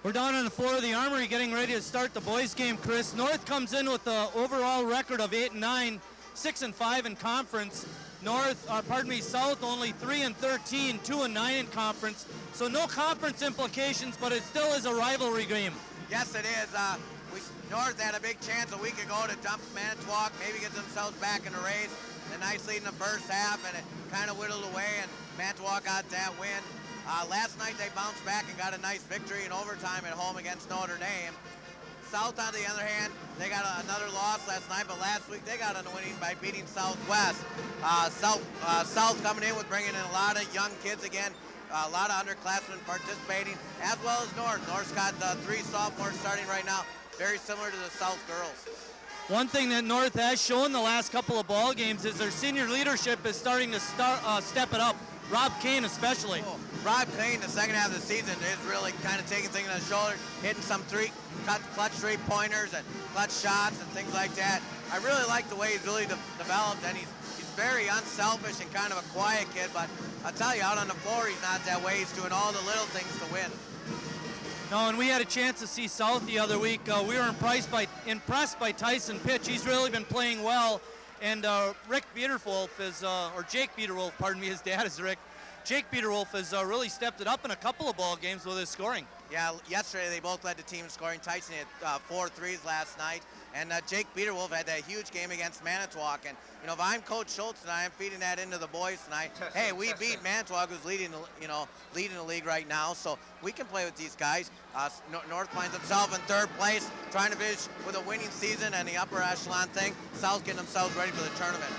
We're down on the floor of the Armory getting ready to start the boys game, Chris. North comes in with an overall record of 8-9, 6-5 in conference. South only 3-13, 2-9 in conference. So no conference implications, but it still is a rivalry game. Yes, it is. North had a big chance a week ago to dump Manitowoc, maybe get themselves back in the race. A nice lead in the first half, and it kind of whittled away, and Manitowoc got that win. Last night they bounced back and got a nice victory in overtime at home against Notre Dame. South, on the other hand, they got another loss last night, but last week they got on the winning by beating Southwest. South coming in with bringing in a lot of young kids again, a lot of underclassmen participating, as well as North. North's got 3 sophomores starting right now, very similar to the South girls. One thing that North has shown the last couple of ball games is their senior leadership is starting to step it up. Rob Kane especially. Oh, Rob Kane, the second half of the season, is really kind of taking things on his shoulder, hitting some clutch three-pointers and clutch shots and things like that. I really like the way he's really developed, and he's very unselfish and kind of a quiet kid, but I'll tell you, out on the floor, he's not that way. He's doing all the little things to win. No, and we had a chance to see South the other week. We were impressed by Tyson Pitch. He's really been playing well. And Jake Biederwolf, pardon me, his dad is Rick. Jake Biederwolf has really stepped it up in a couple of ball games with his scoring. Yeah, yesterday they both led the team in scoring. Tyson hit 4 threes last night, and Jake Biederwolf had that huge game against Manitowoc. And if I'm Coach Schultz and I'm feeding that into the boys tonight, hey, we beat Manitowoc, who's leading the league right now, so we can play with these guys. North finds himself in 3rd place, trying to finish with a winning season and the upper echelon thing. South getting themselves ready for the tournament.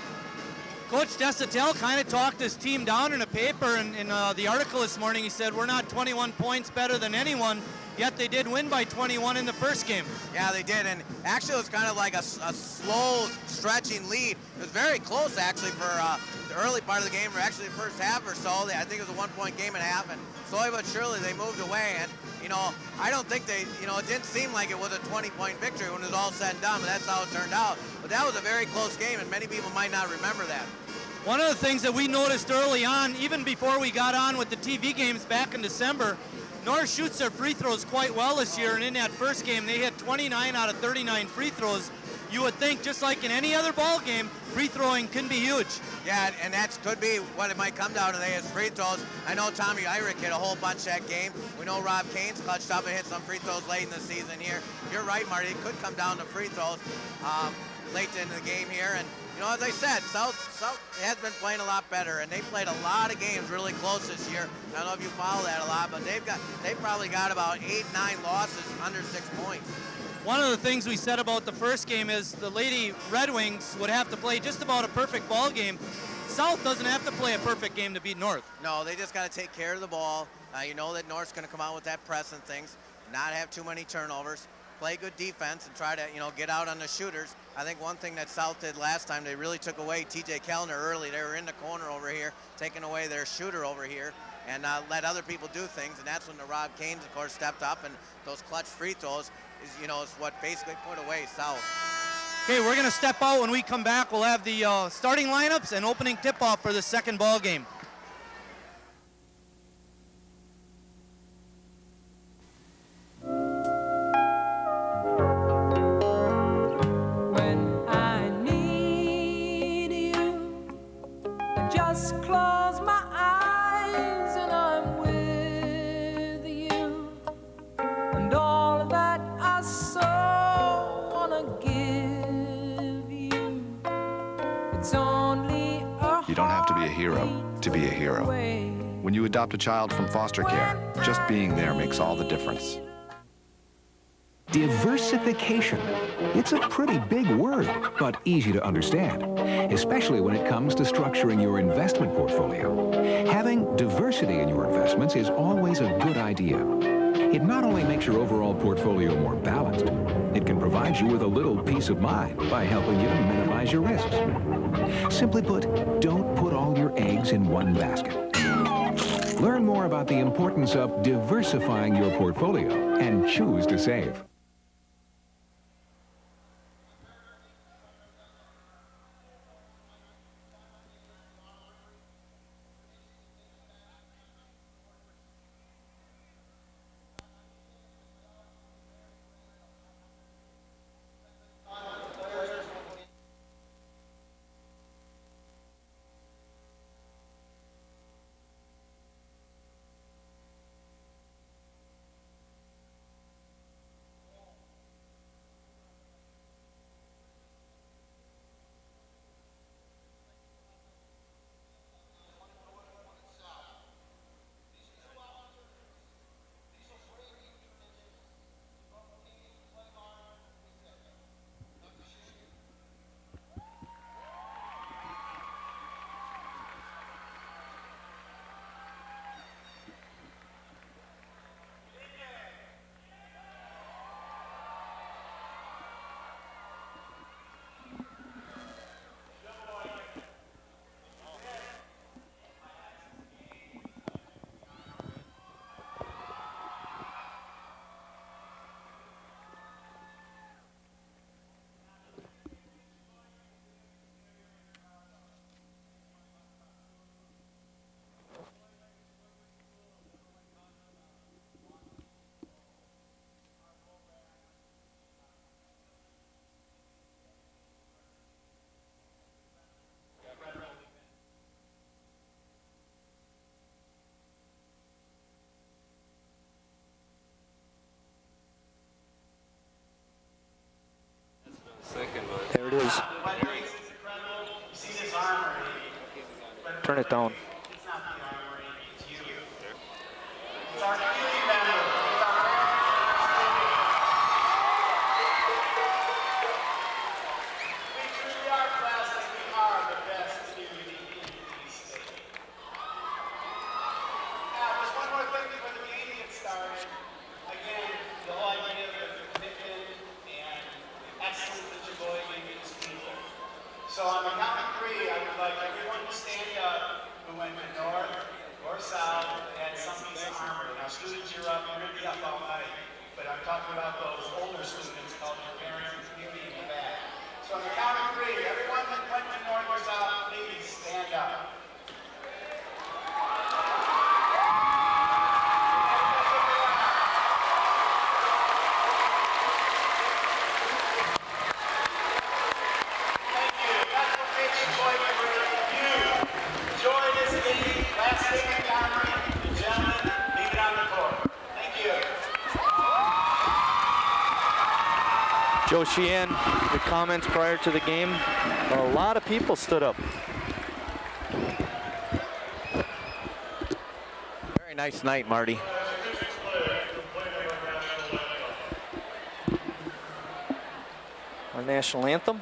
Coach Desatel kind of talked his team down in a paper in the article this morning. He said, we're not 21 points better than anyone, yet they did win by 21 in the first game. Yeah, they did, and actually it was kind of like a slow stretching lead. It was very close actually for the early part of the game, or actually the first half or so. I think it was a 1-point game and a half, and slowly but surely they moved away. And I don't think it didn't seem like it was a 20-point victory when it was all said and done, but that's how it turned out. But that was a very close game, and many people might not remember that. One of the things that we noticed early on, even before we got on with the TV games back in December, North shoots their free throws quite well this year, and in that first game they hit 29 out of 39 free throws. You would think, just like in any other ball game, free throwing can be huge. Yeah, and that could be what it might come down to today is free throws. I know Tommy Eyrich hit a whole bunch that game. We know Rob Kane's clutched up and hit some free throws late in the season here. You're right, Marty, it could come down to free throws late in the game here. And as I said, South has been playing a lot better, and they played a lot of games really close this year. I don't know if you follow that a lot, but they've probably got about 8-9 losses under 6 points. One of the things we said about the first game is the Lady Red Wings would have to play just about a perfect ball game. South doesn't have to play a perfect game to beat North. No, they just got to take care of the ball. You know that North's going to come out with that press and things, not have too many turnovers, play good defense, and try to get out on the shooters. I think one thing that South did last time, they really took away T.J. Kellner early. They were in the corner over here, taking away their shooter over here, and let other people do things. And that's when the Rob Canes, of course, stepped up, and those clutch free throws is what basically put away South. Okay, we're going to step out. When we come back, we'll have the starting lineups and opening tip-off for the second ball game. When I need you, I just close my eyes and I'm with you, and all that I so wanna give you, it's only a You don't have to be a hero to be a hero. When you adopt a child from foster care, just being there makes all the difference. Diversification. It's a pretty big word, but easy to understand, especially when it comes to structuring your investment portfolio. Having diversity in your investments is always a good idea. It not only makes your overall portfolio more balanced, it can provide you with a little peace of mind by helping you to minimize your risks. Simply put, don't put all your eggs in one basket. Learn more about the importance of diversifying your portfolio and choose to save. it is. Turn it down. It's not the Armory, it's you. It's our community member. It's our we truly are blessed that we are the best community in the state. Now, there's one more thing before the game gets started. Again, the whole idea of the commitment and excellence that Sheboygan gives people. So on the count of 3, I would like everyone to stand up who went to north or south and had some piece of Armory. Now students, you're up, you're going to be up all night. But I'm talking about those older students called your parents and community in the back. So on the count of 3, everyone that went to north or south, please stand up. Joe Sheehan, your comments prior to the game. A lot of people stood up. Very nice night, Marty. Our national anthem.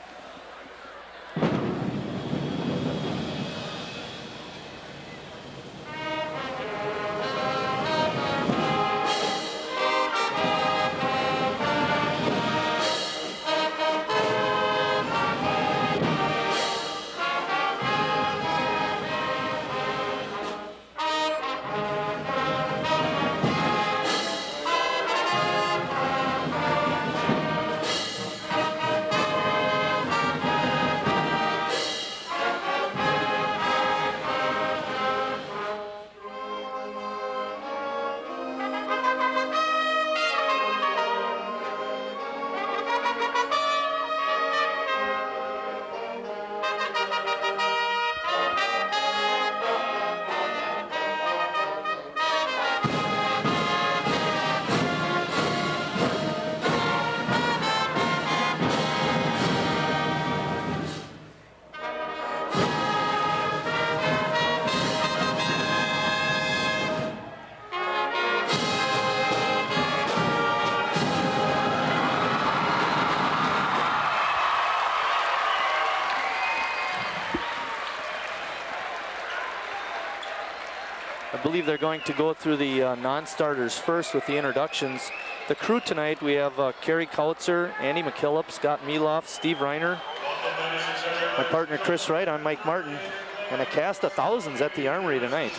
I believe they're going to go through the non-starters first with the introductions. The crew tonight, we have Kerry Kautzer, Andy McKillop, Scott Meloff, Steve Reiner, my partner Chris Wright, I'm Mike Martin, and a cast of thousands at the Armory tonight.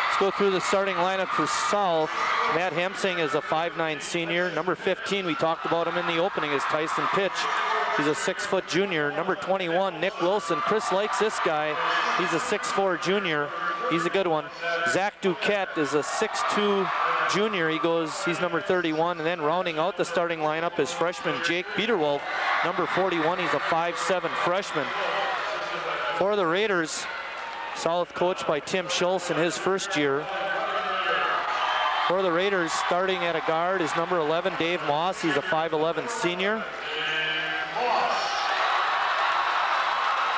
Let's go through the starting lineup for South. Matt Hemsing is a 5'9" senior. Number 15, we talked about him in the opening, is Tyson Pitch. He's a 6-foot junior. Number 21, Nick Wilson. Chris likes this guy. He's a 6'4" junior. He's a good one. Zach Duquette is a 6'2" junior. He's number 31. And then rounding out the starting lineup is freshman Jake Biederwolf, number 41. He's a 5'7" freshman. For the Raiders, South coached by Tim Schultz in his first year. For the Raiders, starting at a guard is number 11, Dave Moss. He's a 5'11" senior.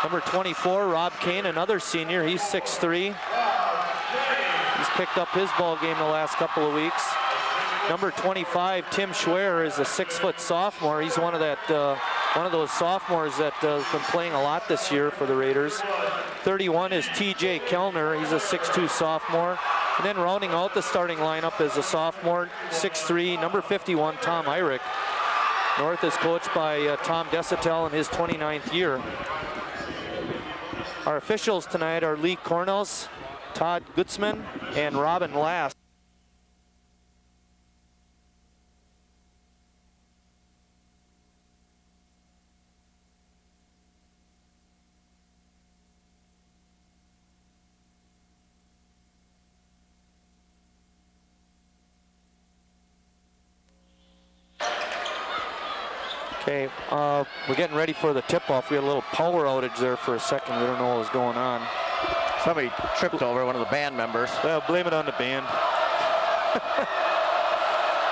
Number 24, Rob Kane, another senior. He's 6'3". He's picked up his ball game the last couple of weeks. Number 25, Tim Schwer, is a 6-foot sophomore. He's one of those sophomores that has been playing a lot this year for the Raiders. 31 is TJ Kellner. He's a 6'2 sophomore. And then rounding out the starting lineup is a sophomore, 6'3, number 51, Tom Eyrich. North is coached by Tom Desatel in his 29th year. Our officials tonight are Lee Cornels, Todd Gutzman, and Robin Last. Okay, we're getting ready for the tip-off. We had a little power outage there for a second. We don't know what was going on. Somebody tripped over one of the band members. Well, blame it on the band.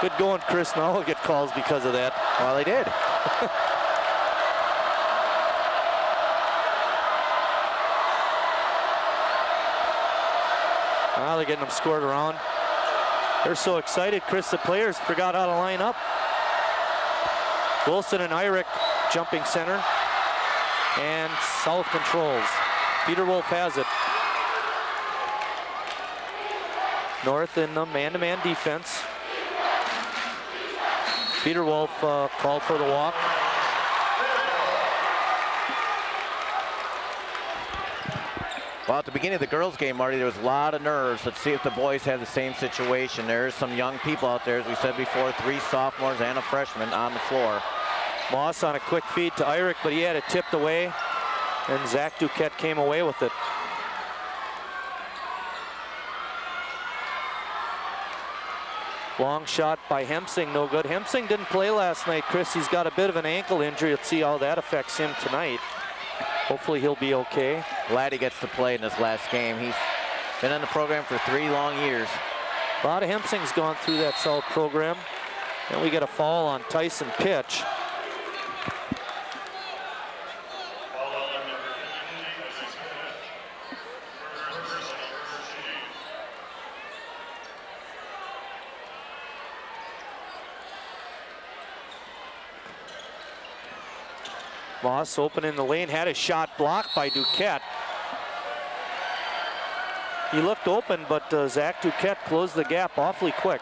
Good going, Chris. Now we'll get calls because of that. Well, they did. Now they're getting them scored around. They're so excited, Chris, the players forgot how to line up. Wilson and Eyrich jumping center. And South controls. Peter Wolf has it. North in the man-to-man defense. Peter Wolf called for the walk. Well, at the beginning of the girls' game, Marty, there was a lot of nerves. Let's see if the boys have the same situation. There's some young people out there, as we said before, 3 sophomores and a freshman on the floor. Moss on a quick feed to Eyrich, but he had it tipped away, and Zach Duquette came away with it. Long shot by Hemsing, no good. Hemsing didn't play last night, Chris. He's got a bit of an ankle injury. Let's see how that affects him tonight. Hopefully he'll be okay. Glad he gets to play in this last game. He's been in the program for 3 long years. A lot of Hemsing's gone through that South program. And we get a foul on Tyson Pitch. Moss open in the lane, had a shot blocked by Duquette. He looked open, but Zach Duquette closed the gap awfully quick.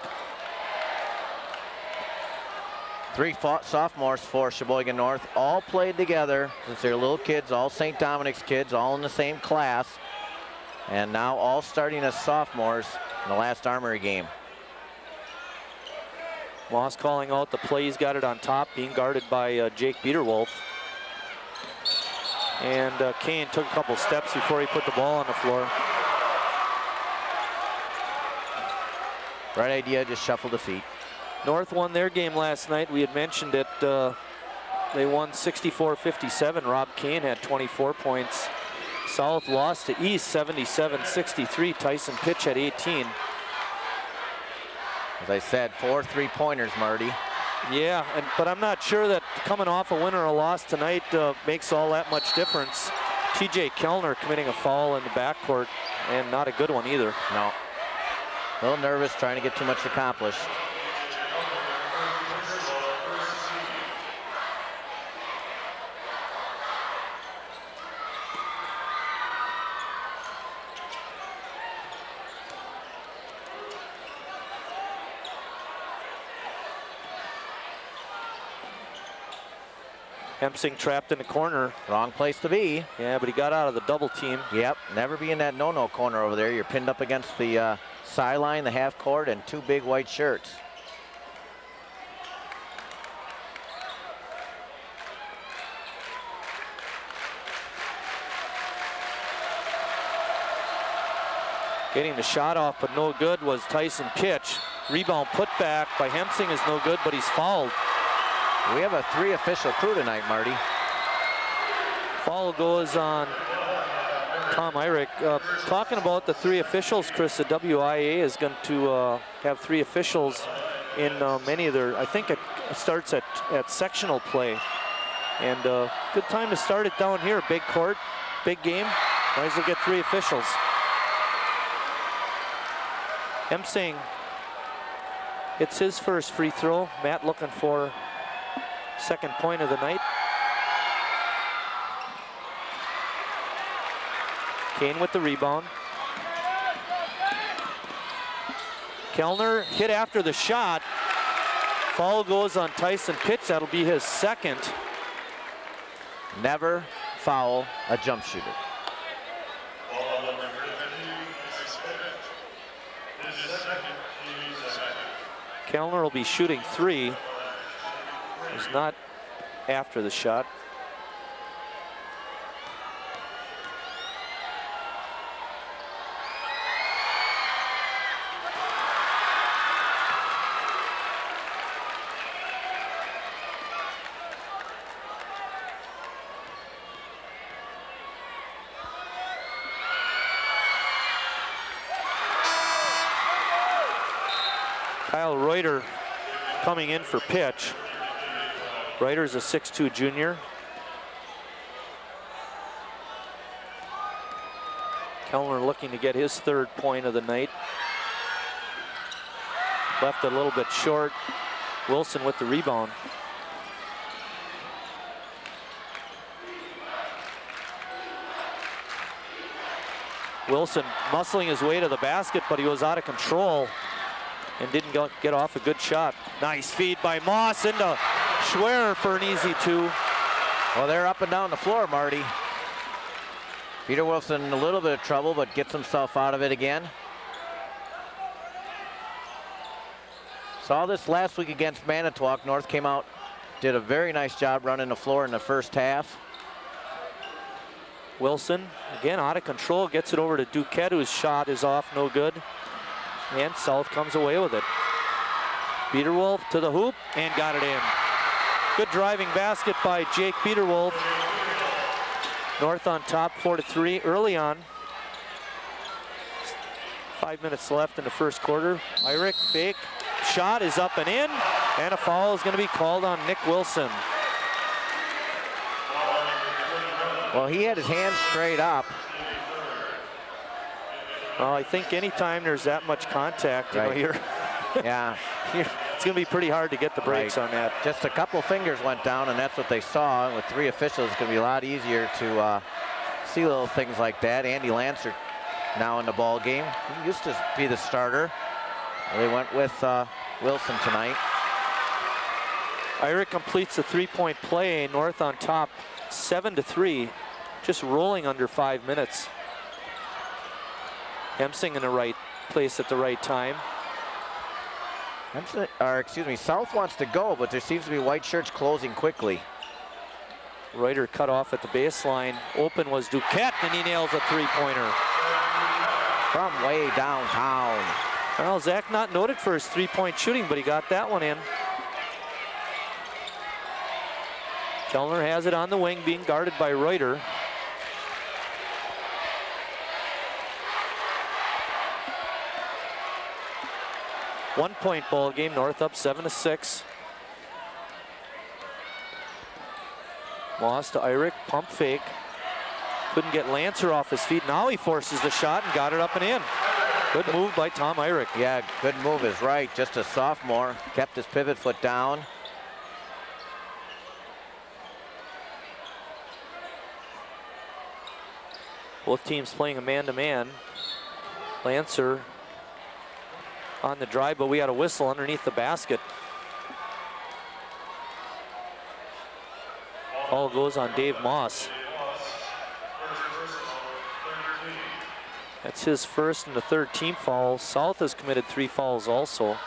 3 sophomores for Sheboygan North, all played together since they're little kids, all St. Dominic's kids, all in the same class. And now all starting as sophomores in the last Armory game. Moss calling out the play. He's got it on top, being guarded by Jake Biederwolf. And Kane took a couple steps before he put the ball on the floor. Right idea, just shuffle the feet. North won their game last night. We had mentioned it. They won 64-57. Rob Kane had 24 points. South lost to East 77-63. Tyson Pitch had 18. As I said, 4 3-pointers, Marty. Yeah, but I'm not sure that coming off a win or a loss tonight makes all that much difference. TJ Kellner committing a foul in the backcourt, and not a good one either. No. A little nervous, trying to get too much accomplished. Hemsing trapped in the corner. Wrong place to be. Yeah, but he got out of the double team. Yep, never be in that no-no corner over there. You're pinned up against the sideline, the half court, and 2 big white shirts. Getting the shot off, but no good, was Tyson Pitch. Rebound put back by Hemsing is no good, but he's fouled. We have a 3 official crew tonight, Marty. Foul goes on Tom Eyrich. Talking about the 3 officials, Chris, the WIA is going to have 3 officials in many of their, I think it starts at sectional play. And good time to start it down here. Big court, big game. Might as well get 3 officials. Hemsing It's his first free throw. Matt looking for second point of the night. Kane with the rebound. Kellner hit after the shot. Foul goes on Tyson Pitch. That'll be his second. Never foul a jump shooter. Kellner will be shooting 3. It's not after the shot. Kyle Reuter coming in for Pitch. Reuter's a 6'2" junior. Kellner looking to get his third point of the night. Left a little bit short. Wilson with the rebound. Wilson muscling his way to the basket, but he was out of control and didn't get off a good shot. Nice feed by Moss into Schwerer for an easy 2. Well, they're up and down the floor, Marty. Peter Wilson in a little bit of trouble, but gets himself out of it again. Saw this last week against Manitowoc. North came out, did a very nice job running the floor in the first half. Wilson, again, out of control, gets it over to Duquette, whose shot is off, no good. And South comes away with it. Peterwolf to the hoop and got it in. Good driving basket by Jake Peterwolf. North on top 4-3 early on. 5 minutes left in the first quarter. Irick, fake, shot is up and in, and a foul is going to be called on Nick Wilson. Well, he had his hands straight up. Well, I think anytime there's that much contact, right. you know, Yeah. it's going to be pretty hard to get the breaks Right. on that. Just a couple fingers went down, and that's what they saw. And with 3 officials, it's going to be a lot easier to see little things like that. Andy Lancer now in the ball game. He used to be the starter. They went with Wilson tonight. Irick completes the 3-point play. North on top 7-3, just rolling under 5 minutes. Hemsing in the right place at the right time. South wants to go, but there seems to be white shirts closing quickly. Reuter cut off at the baseline. Open was Duquette, and he nails a 3-pointer. From way downtown. Well, Zach not noted for his 3-point shooting, but he got that one in. Kellner has it on the wing, being guarded by Reuter. One-point ball game, North up 7-6. Moss to Irick, pump fake. Couldn't get Lancer off his feet. Now he forces the shot and got it up and in. Good move by Tom Irick. Yeah, good move is right. Just a sophomore, kept his pivot foot down. Both teams playing a man-to-man. Lancer on the drive, but we had a whistle underneath the basket. Foul goes on Dave Moss. That's his first and the third team foul. South has committed 3 fouls also.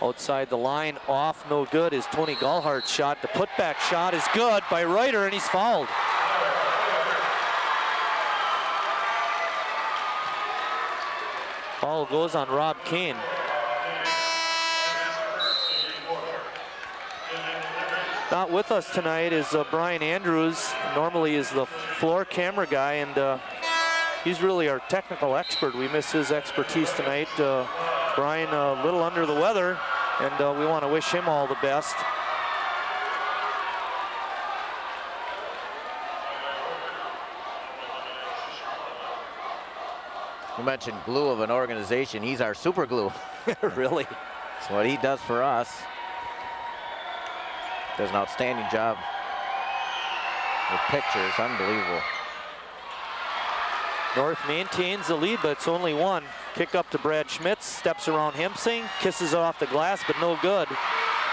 Outside the line, off, no good, is Tony Gallhart's shot. The putback shot is good by Reuter, and he's fouled. Foul goes on Rob Kane. Not with us tonight is Brian Andrews. Normally is the floor camera guy, and he's really our technical expert. We miss his expertise tonight. Brian a little under the weather, and we want to wish him all the best. You mentioned glue of an organization. He's our super glue. Really? That's what he does for us. Does an outstanding job with pictures. Unbelievable. North maintains the lead, but it's only one. Kick up to Brad Schmitz, steps around Hemsing, kisses it off the glass, but no good.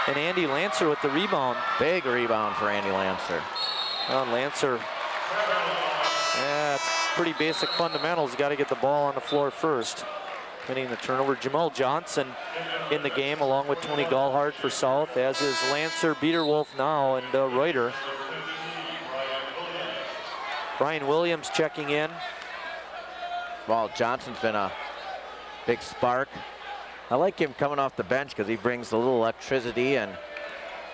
And Andy Lancer with the rebound. Big rebound for Andy Lancer. Lancer, yeah, it's pretty basic fundamentals. Got to get the ball on the floor first. Winning the turnover. Jamal Johnson in the game along with Tony Gallhart for South, as is Lancer, Biederwolf now, and Reuter. Brian Williams checking in. Well, Johnson's been a big spark. I like him coming off the bench because he brings a little electricity and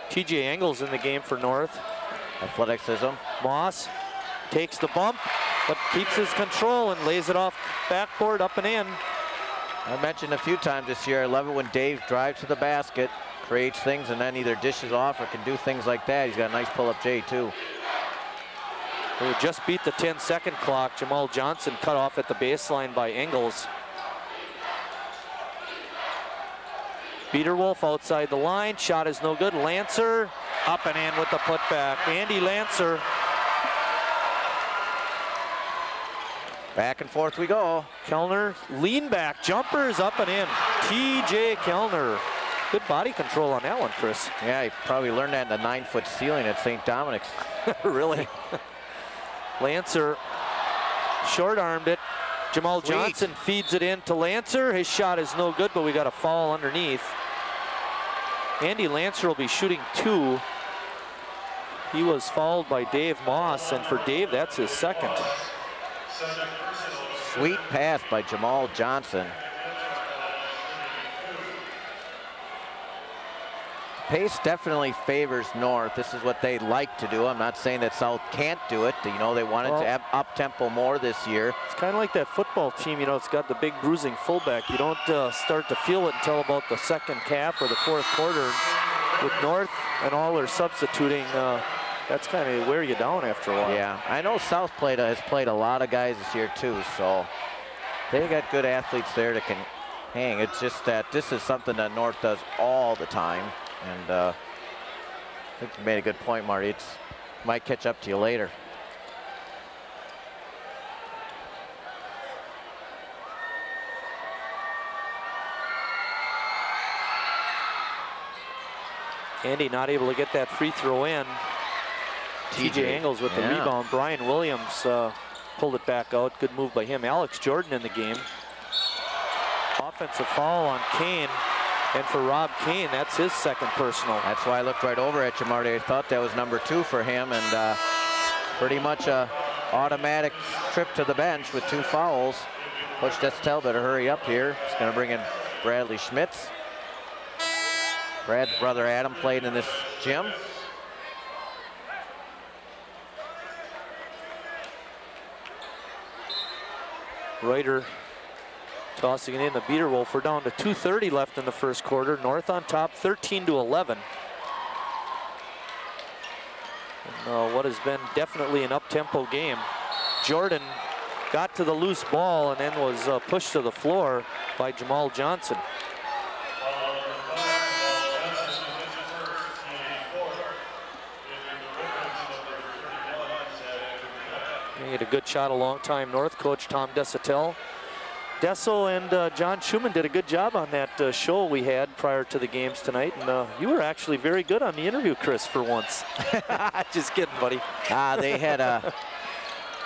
TJ Engels in the game for North. Athleticism. Moss takes the bump, but keeps his control and lays it off backboard, up and in. I mentioned a few times this year, I love it when Dave drives to the basket, creates things, and then either dishes off or can do things like that. He's got a nice pull-up J, too. We just beat the 10-second clock. Jamal Johnson cut off at the baseline by Engels. Biederwolf outside the line. Shot is no good. Lancer up and in with the putback. Andy Lancer. Back and forth we go. Kellner, lean back, jumpers up and in. TJ Kellner. Good body control on that one, Chris. Yeah, he probably learned that in the 9-foot ceiling at St. Dominic's. Really? Lancer short-armed it. Jamal Johnson feeds it in to Lancer. His shot is no good, but we got a foul underneath. Andy Lancer will be shooting 2. He was fouled by Dave Moss, and for Dave, that's his second. Sweet pass by Jamal Johnson. Pace definitely favors North. This is what they like to do. I'm not saying that South can't do it. You know, they wanted to have up-tempo more this year. It's kind of like that football team, you know, it's got the big bruising fullback. You don't start to feel it until about the second half or the fourth quarter. With North and all their substituting, that's kind of wear you down after a while. Yeah, I know South has played a lot of guys this year too, so they got good athletes there that can hang. It's just that this is something that North does all the time. And I think you made a good point, Marty. It might catch up to you later. Andy not able to get that free throw in. TJ Engels with the rebound. Brian Williams pulled it back out. Good move by him. Alex Jordan in the game. Offensive foul on Kane. And for Rob Kane, that's his second personal. That's why I looked right over at you, Marty. I thought that was number 2 for him, and pretty much a automatic trip to the bench with 2 fouls. Coach Destel better hurry up here. He's going to bring in Bradley Schmitz. Brad's brother Adam played in this gym. Reuter tossing it in the Biederwolf. We're down to 2:30 left in the first quarter. North on top, 13-11. And, what has been definitely an up-tempo game. Jordan got to the loose ball and then was pushed to the floor by Jamal Johnson. He had a good shot a long time. North coach Tom Desatel. Desso and John Schumann did a good job on that show we had prior to the games tonight. And you were actually very good on the interview, Chris, for once. Just kidding, buddy. They had a,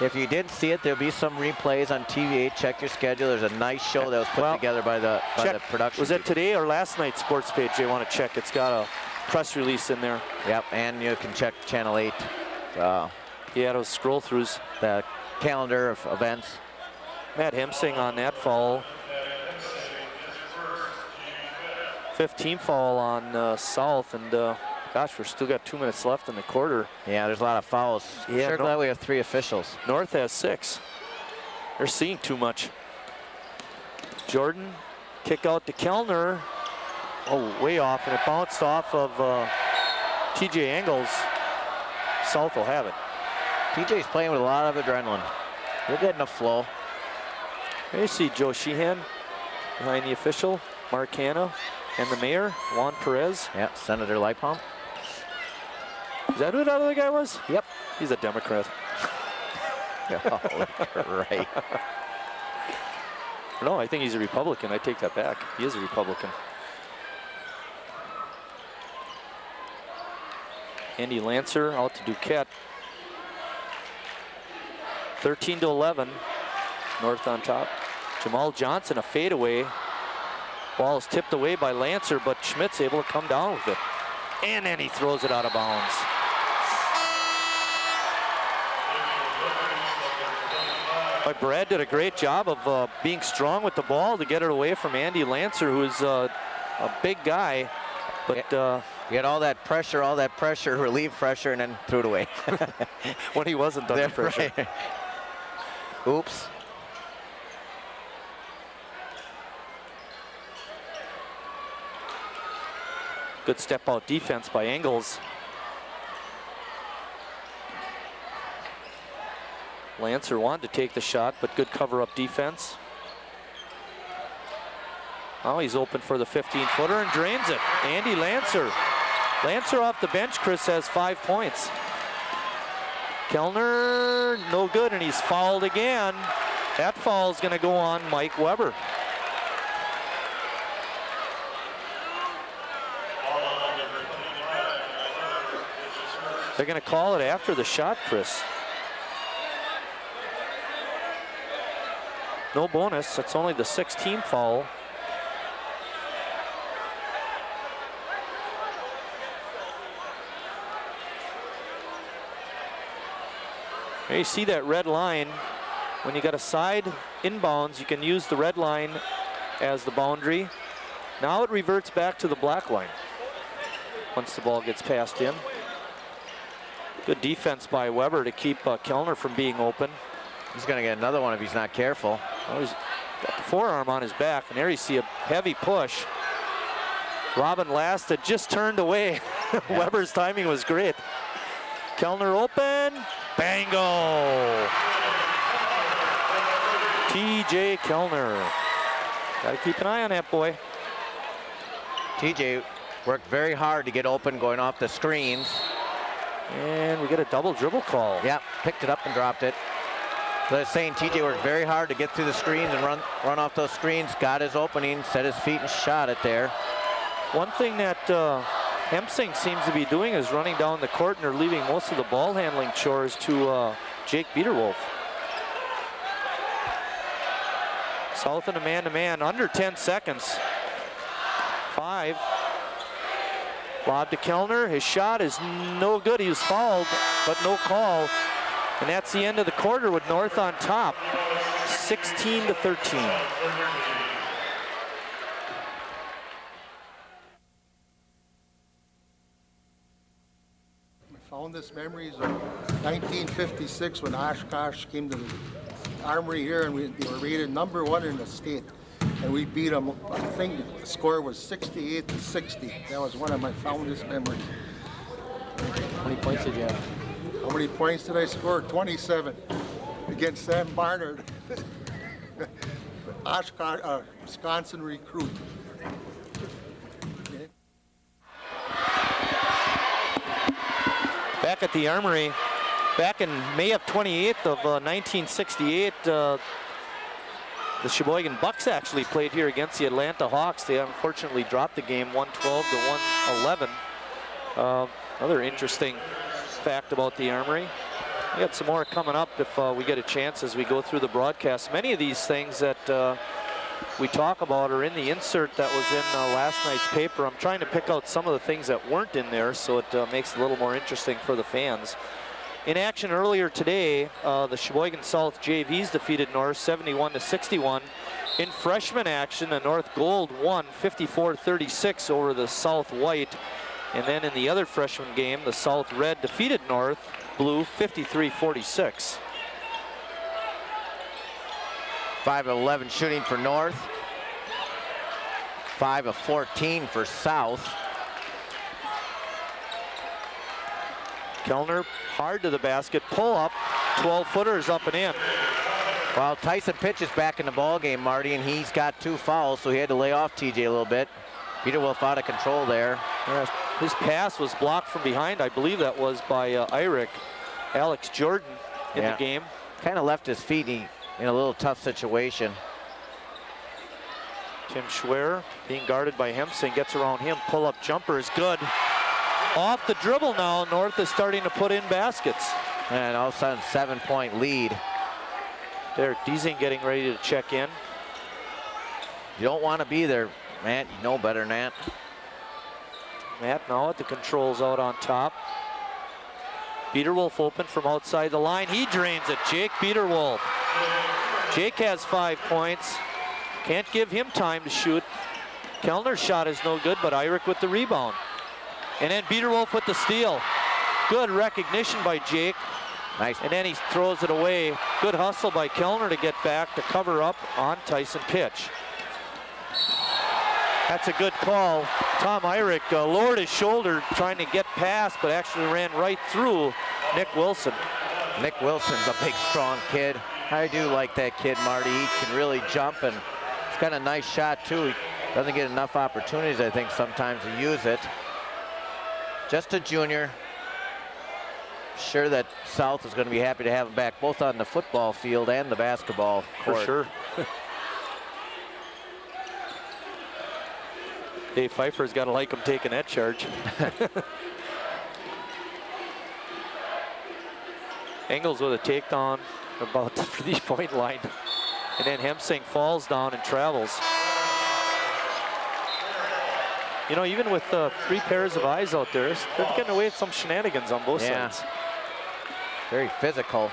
if you didn't see it, there'll be some replays on TV8. Check your schedule. There's a nice show that was put together by the production. Was it today or last night's sports page they want to check? It's got a press release in there. Yep, and you can check Channel 8. Yeah, those scroll throughs. The calendar of events. Matt Hemsing on that foul. 15 foul on South, and gosh, we're still got 2 minutes left in the quarter. Yeah, there's a lot of fouls. Yeah, sure glad we have 3 officials. North has 6. They're seeing too much. Jordan, kick out to Kellner. Oh, way off, and it bounced off of TJ Engels. South will have it. TJ's playing with a lot of adrenaline. He'll get in a flow. There you see Joe Sheehan behind the official, Mark Hanna, and the mayor, Juan Perez. Yeah, Senator Lightpump. Is that who that other guy was? Yep. He's a Democrat. Oh, right. No, I think he's a Republican. I take that back. He is a Republican. Andy Lancer out to Duquette. 13-11. North on top. Jamal Johnson, a fadeaway. Ball is tipped away by Lancer, but Schmidt's able to come down with it. And then he throws it out of bounds. But Brad did a great job of being strong with the ball to get it away from Andy Lancer, who is a big guy. But he had all that pressure, relief pressure, and then threw it away. when he wasn't under pressure. Right. Oops. Good step out defense by Engels. Lancer wanted to take the shot, but good cover up defense. Oh, he's open for the 15-footer and drains it. Andy Lancer. Lancer off the bench, Chris, has 5 points. Kellner, no good, and he's fouled again. That foul is going to go on Mike Weber. They're going to call it after the shot, Chris. No bonus, that's only the 6th team foul. There you see that red line. When you got a side inbounds, you can use the red line as the boundary. Now it reverts back to the black line once the ball gets passed in. Good defense by Weber to keep Kellner from being open. He's going to get another one if he's not careful. Oh, he's got the forearm on his back, and there you see a heavy push. Robin Last had just turned away. Yeah. Weber's timing was great. Kellner open, bango! TJ Kellner. Got to keep an eye on that boy. TJ worked very hard to get open going off the screens. And we get a double dribble call. Yep, picked it up and dropped it. So I was saying TJ worked very hard to get through the screens and run off those screens, got his opening, set his feet and shot it there. One thing that Hemsing seems to be doing is running down the court and are leaving most of the ball handling chores to Jake Biederwolf. South in a man-to-man, under 10 seconds. 5. Lob to Kellner, his shot is no good. He was fouled, but no call. And that's the end of the quarter with North on top, 16-13. My fondest memories of 1956 when Oshkosh came to the Armory here, and they were rated #1 in the state. And we beat them. I think the score was 68-60. That was one of my fondest memories. How many points did you have? How many points did I score? 27 against Sam Barnard. Oshkosh, Wisconsin recruit. Okay. Back at the Armory, back in May of 28th of 1968, the Sheboygan Bucks actually played here against the Atlanta Hawks. They unfortunately dropped the game 112 to 111. Another interesting fact about the Armory. We got some more coming up if we get a chance as we go through the broadcast. Many of these things that we talk about are in the insert that was in last night's paper. I'm trying to pick out some of the things that weren't in there so it makes it a little more interesting for the fans. In action earlier today, the Sheboygan South JVs defeated North 71-61. In freshman action, the North Gold won 54-36 over the South White. And then in the other freshman game, the South Red defeated North Blue 53-46. 5 of 11 shooting for North. 5 of 14 for South. Kellner hard to the basket, pull up, 12-footers up and in. Well, Tyson Pitch is back in the ball game, Marty, and he's got 2 fouls, so he had to lay off TJ a little bit. Peter Wolf out of control there. Yeah, his pass was blocked from behind. I believe that was by Alex Jordan in the game. Kind of left his feet in a little tough situation. Tim Schwer being guarded by Hemsing, gets around him. Pull-up jumper is good. Off the dribble now, North is starting to put in baskets. And all of a sudden, 7-point lead. Derek Deasing getting ready to check in. You don't want to be there, Matt. You know better than that. Matt now at the controls out on top. Peterwolf open from outside the line. He drains it. Jake Peterwolf. Jake has 5 points. Can't give him time to shoot. Kellner's shot is no good, but Eyrich with the rebound. And then Peterwolf with the steal. Good recognition by Jake. Nice. And then he throws it away. Good hustle by Kellner to get back to cover up on Tyson Pitch. That's a good call. Tom Eyrich lowered his shoulder trying to get past, but actually ran right through Nick Wilson. Nick Wilson's a big, strong kid. I do like that kid, Marty. He can really jump, and he's got a nice shot, too. He doesn't get enough opportunities, I think, sometimes to use it. Just a junior. Sure that South is going to be happy to have him back, both on the football field and the basketball court. For sure. Dave Pfeiffer's got to like him taking that charge. Engels with a takedown about the 3-point line. And then Hemsing falls down and travels. You know, even with 3 pairs of eyes out there, they're getting away with some shenanigans on both sides. Very physical.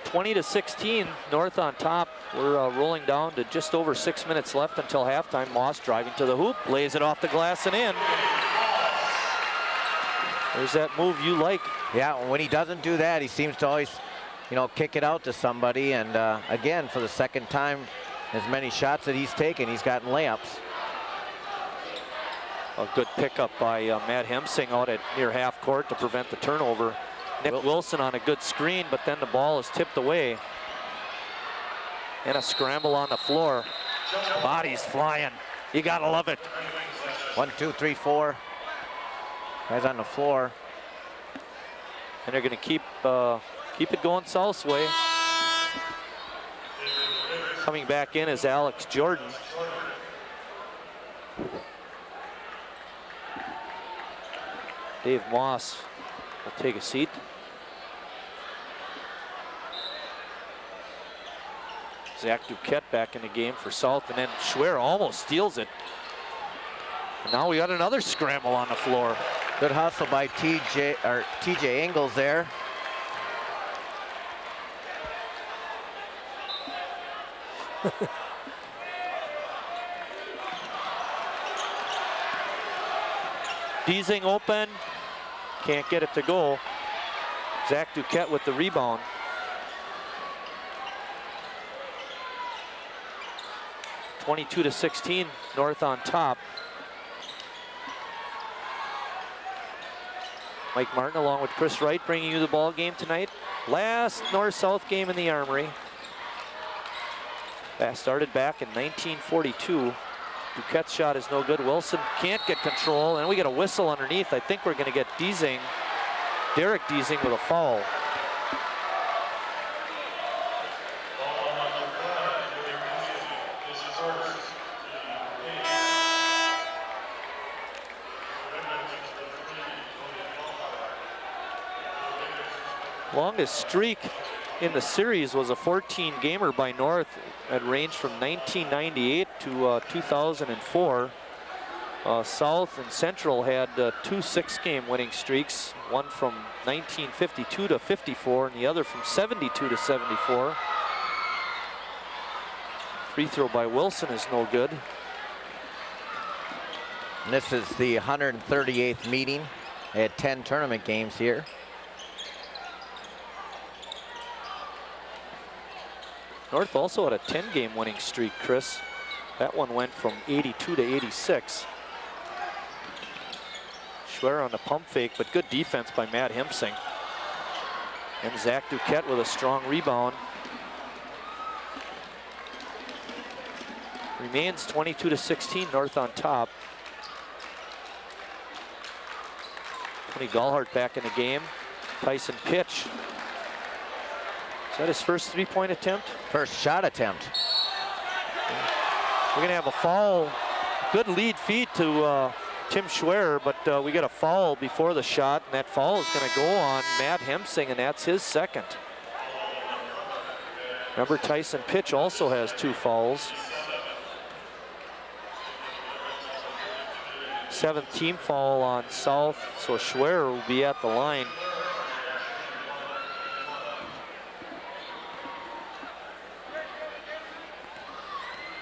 (20-16), North on top. We're rolling down to just over 6 minutes left until halftime. Moss driving to the hoop, lays it off the glass and in. There's that move you like. Yeah, when he doesn't do that, he seems to always, kick it out to somebody. And again, for the second time, as many shots that he's taken, he's gotten layups. A good pickup by Matt Hemsing out at near half court to prevent the turnover. Nick Wilson on a good screen, but then the ball is tipped away. And a scramble on the floor. Bodies flying. You gotta love it. 1, 2, 3, 4. Guys on the floor. And they're gonna keep it going South's way. Coming back in is Alex Jordan. Dave Moss will take a seat. Zach Duquette back in the game for South, and then Schwer almost steals it. And now we got another scramble on the floor. Good hustle by TJ Engels there. Deasing open, can't get it to go. Zach Duquette with the rebound. (22-16), North on top. Mike Martin along with Chris Wright bringing you the ball game tonight. Last North-South game in the Armory. That started back in 1942. Duquette's shot is no good. Wilson can't get control, and we get a whistle underneath. I think we're going to get Deasing, Derek Deasing with a foul. Longest streak in the series was a 14-gamer by North. That ranged from 1998 to 2004. South and Central had 2 6-game winning streaks, one from 1952 to 54 and the other from 72 to 74. Free throw by Wilson is no good. And this is the 138th meeting. They had 10 tournament games here. North also had a 10-game winning streak, Chris. That one went from 82 to 86. Schwer on the pump fake, but good defense by Matt Hemsing. And Zach Duquette with a strong rebound. Remains 22-16, North on top. Tony Gallhart back in the game. Tyson Pitch. Is that his first three-point attempt? First shot attempt. We're gonna have a foul. Good lead feed to Tim Schwerer, but we get a foul before the shot, and that foul is gonna go on Matt Hemsing, and that's his second. Remember, Tyson Pitch also has 2 fouls. 7th team foul on South, so Schwerer will be at the line.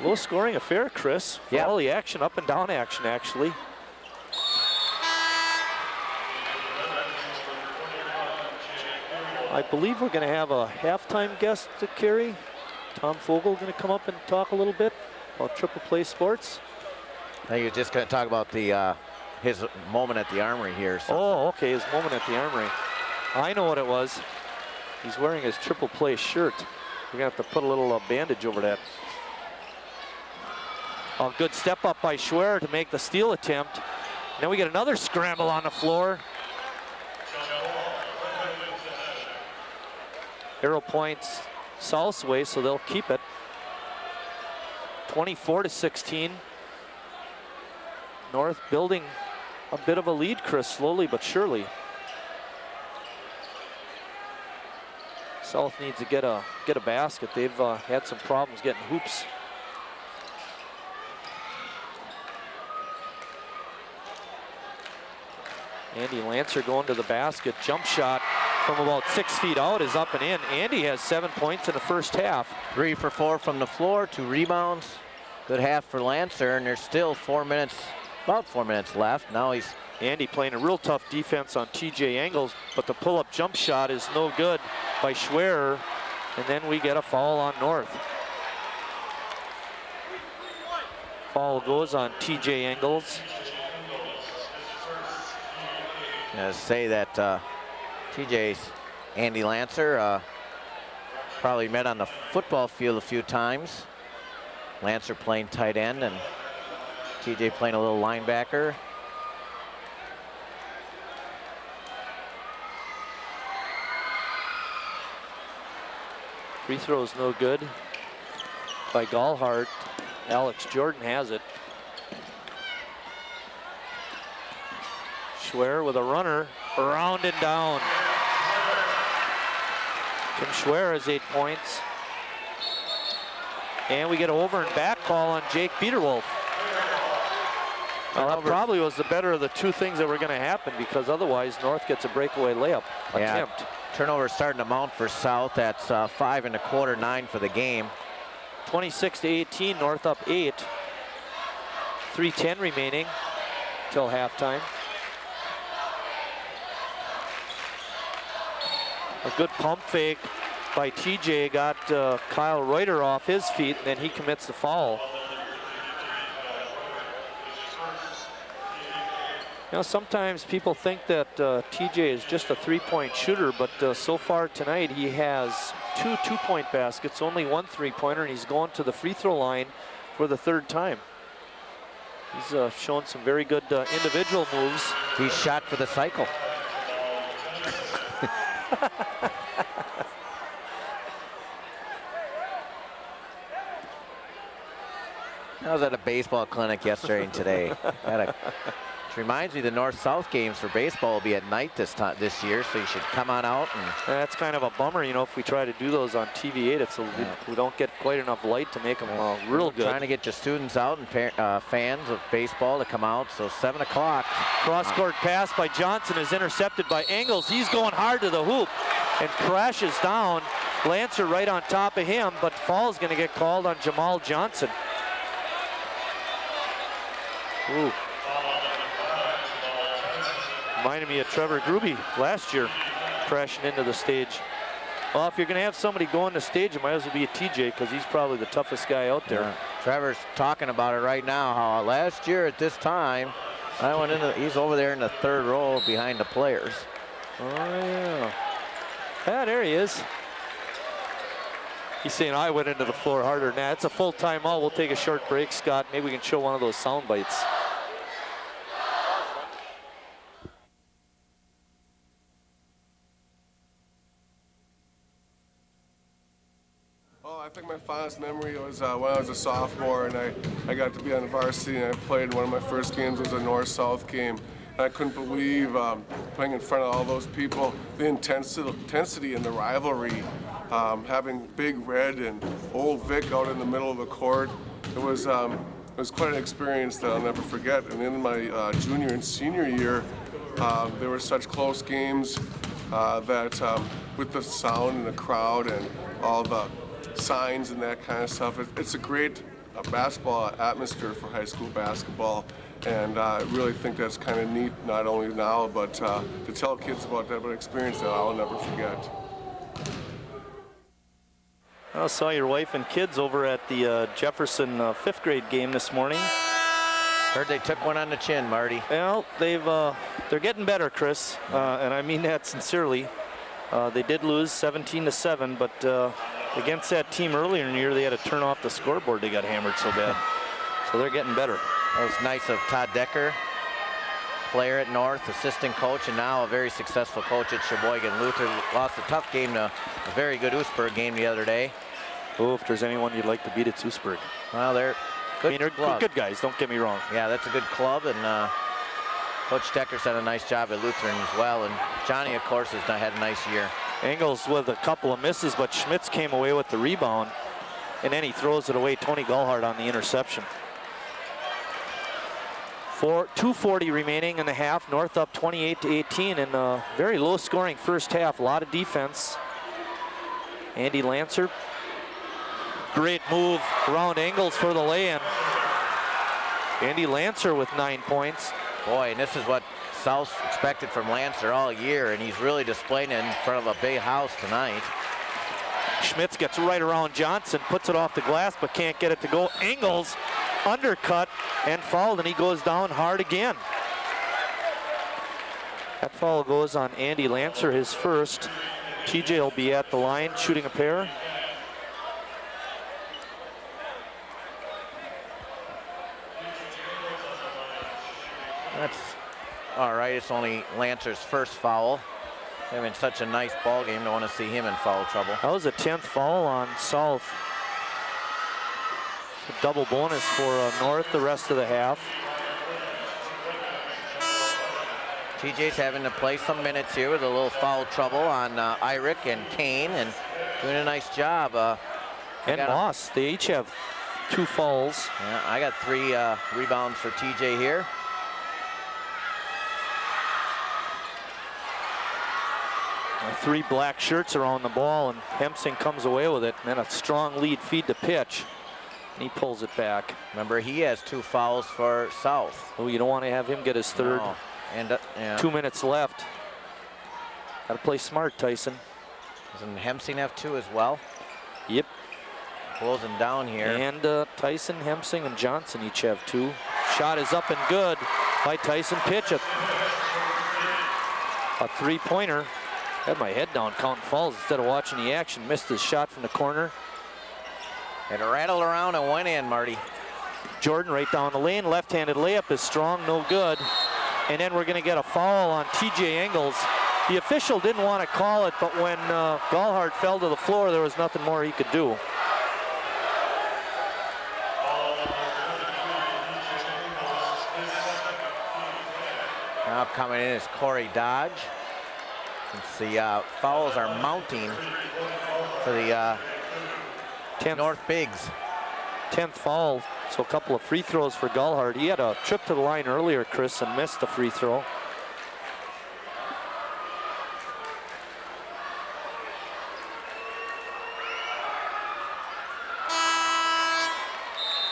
Low scoring affair, Chris. Yeah. All the action, up and down action, actually. I believe we're going to have a halftime guest to carry. Tom Fogel going to come up and talk a little bit about Triple Play Sports. Now you're just going to talk about the his moment at the Armory here. So. Oh, okay, his moment at the Armory. I know what it was. He's wearing his Triple Play shirt. We're going to have to put a little bandage over that. A good step up by Schwerer to make the steal attempt. Then we get another scramble on the floor. Arrow points South's way, so they'll keep it. 24-16. North building a bit of a lead, Chris, slowly but surely. South needs to get a basket. They've had some problems getting hoops. Andy Lancer going to the basket. Jump shot from about 6 feet out is up and in. Andy has 7 points in the first half. 3 for 4 from the floor, 2 rebounds. Good half for Lancer, and there's still about 4 minutes left. Now he's Andy playing a real tough defense on TJ Engels, but the pull-up jump shot is no good by Schwerer, and then we get a foul on North. Foul goes on TJ Engels. say that TJ's Andy Lancer probably met on the football field a few times. Lancer playing tight end and TJ playing a little linebacker. Free throw is no good by Gallhart. Alex Jordan has it. Schwerer with a runner, around and down. Tim Schwerer has 8 points. And we get an over and back call on Jake Peterwolf. Well, that probably was the better of the two things that were going to happen, because otherwise North gets a breakaway layup attempt. Turnover starting to mount for South. That's 5 1/4, 9 for the game. 26-18, North up 8. 3:10 remaining till halftime. A good pump fake by TJ got Kyle Reuter off his feet, and then he commits the foul. You know, sometimes people think that TJ is just a three-point shooter, but so far tonight he has 2 two-point baskets, only 1 three-pointer, and he's going to the free throw line for the 3rd time. He's shown some very good individual moves. He's shot for the cycle. I was at a baseball clinic yesterday and today. Which reminds me, the North-South games for baseball will be at night this year, so you should come on out. And that's kind of a bummer, you know, if we try to do those on TV8, we don't get quite enough light to make them real good. Trying to get your students out and fans of baseball to come out, so 7 o'clock. Cross-court pass by Johnson is intercepted by Engels. He's going hard to the hoop and crashes down. Lancer right on top of him, but foul is going to get called on Jamal Johnson. Ooh. Reminded me of Trevor Gruby last year, crashing into the stage. Well, if you're going to have somebody go on the stage, it might as well be a TJ, because he's probably the toughest guy out there. Yeah. Trevor's talking about it right now, how last year at this time, he's over there in the 3rd row behind the players. Oh, yeah. Yeah, there he is. He's saying I went into the floor harder than that. It's a full timeout. We'll take a short break, Scott. Maybe we can show one of those sound bites. Oh, I think my fondest memory was when I was a sophomore and I got to be on the varsity and I played. One of my first games was a North-South game. And I couldn't believe playing in front of all those people, the intensity and the rivalry, having Big Red and Old Vic out in the middle of the court. It was quite an experience that I'll never forget. And in my junior and senior year, there were such close games that with the sound and the crowd and all the signs and that kind of stuff, it's a great basketball atmosphere for high school basketball. And I really think that's kind of neat, not only now, but to tell kids about that experience that I'll never forget. I saw your wife and kids over at the Jefferson 5th grade game this morning. Heard they took one on the chin, Marty. Well, they're getting better, Chris, and I mean that sincerely. They did lose 17-7, but against that team earlier in the year, they had to turn off the scoreboard. They got hammered so bad. So they're getting better. That was nice of Todd Decker, player at North, assistant coach, and now a very successful coach at Sheboygan. Luther lost a tough game to a very good Oostburg game the other day. Oh, if there's anyone you'd like to beat, it's Oostburg. Well, they're good. I mean, they're good guys, don't get me wrong. Yeah, that's a good club, and Coach Decker's done a nice job at Lutheran as well, and Johnny, of course, has had a nice year. Engels with a couple of misses, but Schmitz came away with the rebound, and then he throws it away. Tony Gallhard on the interception. 2:40 remaining in the half. North up 28-18 in a very low scoring first half. A lot of defense. Andy Lancer. Great move around Engels for the lay-in. Andy Lancer with 9 points. Boy, and this is what South expected from Lancer all year, and he's really displaying it in front of a big house tonight. Schmitz gets right around Johnson, puts it off the glass, but can't get it to go. Engels undercut and fouled, and he goes down hard again. That foul goes on Andy Lancer, his first. TJ will be at the line shooting a pair. That's all right. It's only Lancer's first foul. Having such a nice ball game, don't want to see him in foul trouble. That was a 10th foul on South. It's a double bonus for North the rest of the half. TJ's having to play some minutes here with a little foul trouble on Irick and Kane, and doing a nice job. And Moss, they each have 2 fouls. Yeah, I got 3 rebounds for TJ here. And 3 black shirts are on the ball, and Hemsing comes away with it. And then a strong lead feed to Pitch, and he pulls it back. Remember, he has 2 fouls for South. Oh, you don't want to have him get his third. No. And yeah. 2 minutes left. Got to play smart, Tyson. Doesn't Hemsing have 2 as well? Yep. Closing down here. And Tyson, Hemsing, and Johnson each have 2. Shot is up and good by Tyson. Pitch a 3-pointer. Had my head down counting fouls instead of watching the action. Missed his shot from the corner. It rattled around and went in, Marty. Jordan right down the lane. Left-handed layup is strong, no good. And then we're going to get a foul on TJ Engels. The official didn't want to call it, but when Gallhard fell to the floor, there was nothing more he could do. Now coming in is Corey Dodge. The fouls are mounting for the North Bigs. 10th foul, so a couple of free throws for Gallhard. He had a trip to the line earlier, Chris, and missed the free throw.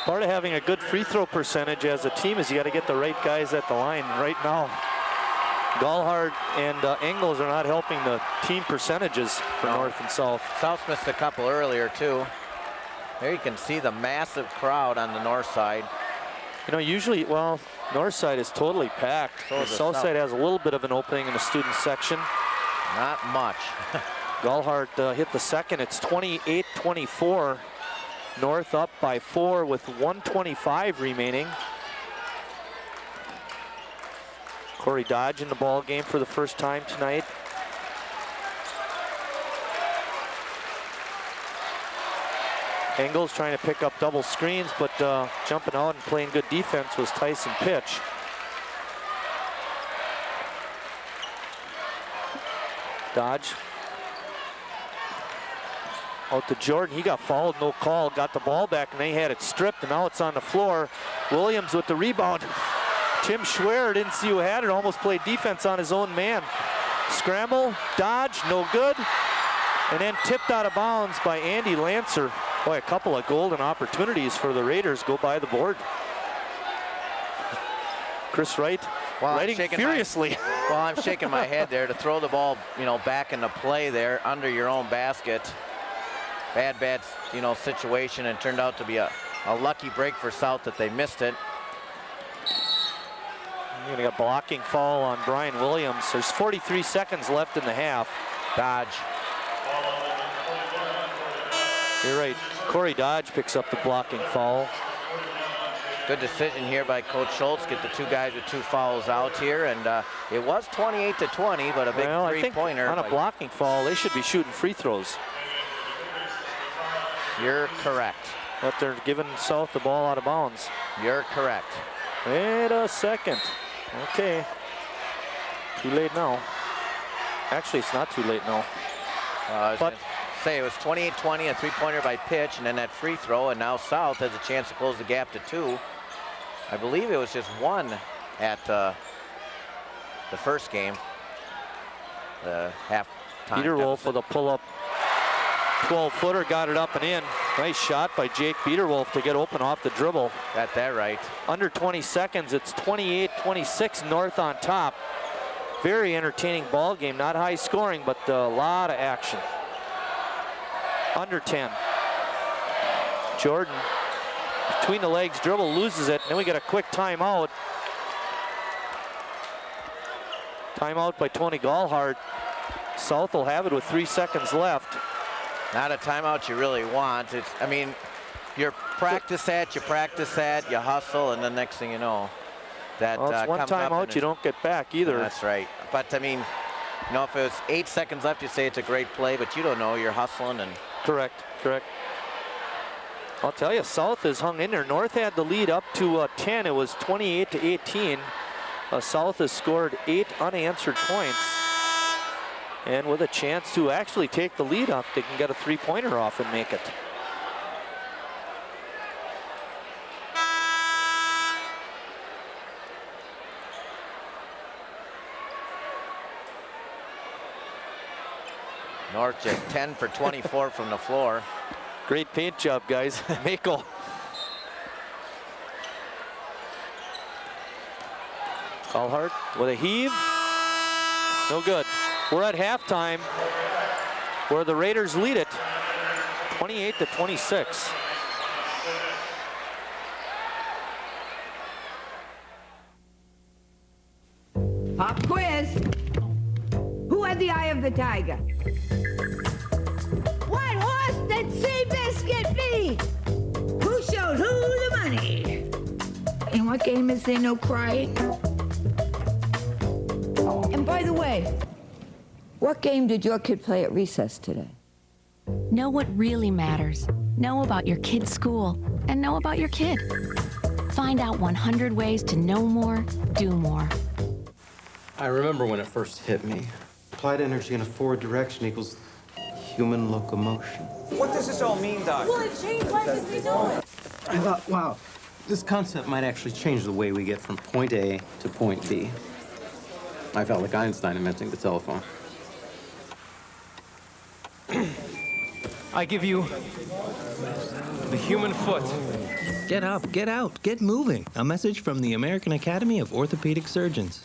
Part of having a good free throw percentage as a team is you got to get the right guys at the line. Right now, Gallhard and Engels are not helping the team percentages for North and South. South missed a couple earlier too. There you can see the massive crowd on the north side. You know, usually, well, north side is totally packed. So the is the south south side has a little bit of an opening in the student section. Not much. Gallhart hit the second. It's 28-24. North up by 4 with 1:25 remaining. Corey Dodge in the ball game for the first time tonight. Engels trying to pick up double screens, but jumping out and playing good defense was Tyson Pitch. Dodge. Out to Jordan, he got fouled, no call, got the ball back, and they had it stripped, and now it's on the floor. Williams with the rebound. Tim Schwer didn't see who had it, almost played defense on his own man. Scramble, Dodge, no good, and then tipped out of bounds by Andy Lancer. Boy, a couple of golden opportunities for the Raiders go by the board. Chris Wright writing furiously. Well, I'm shaking my head there to throw the ball, you know, back into play there under your own basket. Bad, you know, situation, and turned out to be a lucky break for South that they missed it. You're gonna get a blocking foul on Brian Williams. There's 43 seconds left in the half. Dodge. You're right. Corey Dodge picks up the blocking foul. Good decision here by Coach Schultz. Get the two guys with 2 fouls out here, and it was 28-20, but a big three-pointer. On a blocking foul, they should be shooting free throws. You're correct. But they're giving South the ball out of bounds. You're correct. Wait a second. Okay. Too late now. Actually, it's not too late now. But say it was 28-20, a three-pointer by Pitch, and then that free throw, and now South has a chance to close the gap to 2. I believe it was just 1 at the first game. The half time. Peterwolf with a pull-up 12-footer, got it up and in. Nice shot by Jake Peterwolf to get open off the dribble. Got that right. Under 20 seconds, it's 28-26, North on top. Very entertaining ball game, not high scoring, but a lot of action. Under 10. Jordan, between the legs, dribble, loses it, and then we get a quick timeout. Timeout by Tony Gallhart. South will have it with 3 seconds left. Not a timeout you really want. It's, I mean, you practice that, you hustle, and the next thing you know, that well, it's one timeout you don't get back either. That's right. But I mean, you know, if it was 8 seconds left, you say it's a great play, but you don't know. You're hustling and. Correct. I'll tell you, South has hung in there. North had the lead up to 10. It was 28-18. South has scored 8 unanswered points. And with a chance to actually take the lead off, they can get a three-pointer off and make it. North just 10 for 24 from the floor. Great paint job, guys. Mako. Gallhart with a heave. No good. We're at halftime where the Raiders lead it 28-26. Pop quiz. Who had the eye of the tiger? What horse did Seabiscuit beat? Who showed who the money? In what game is there no crying? And by the way, what game did your kid play at recess today? Know what really matters. Know about your kid's school and know about your kid. Find out 100 ways to know more, do more. I remember when it first hit me. Applied energy in a forward direction equals human locomotion. What does this all mean, Doc? Well, it changed life as we know it. I thought, wow, this concept might actually change the way we get from point A to point B. I felt like Einstein inventing the telephone. I give you the human foot. Get up, get out, get moving. A message from the American Academy of Orthopedic Surgeons.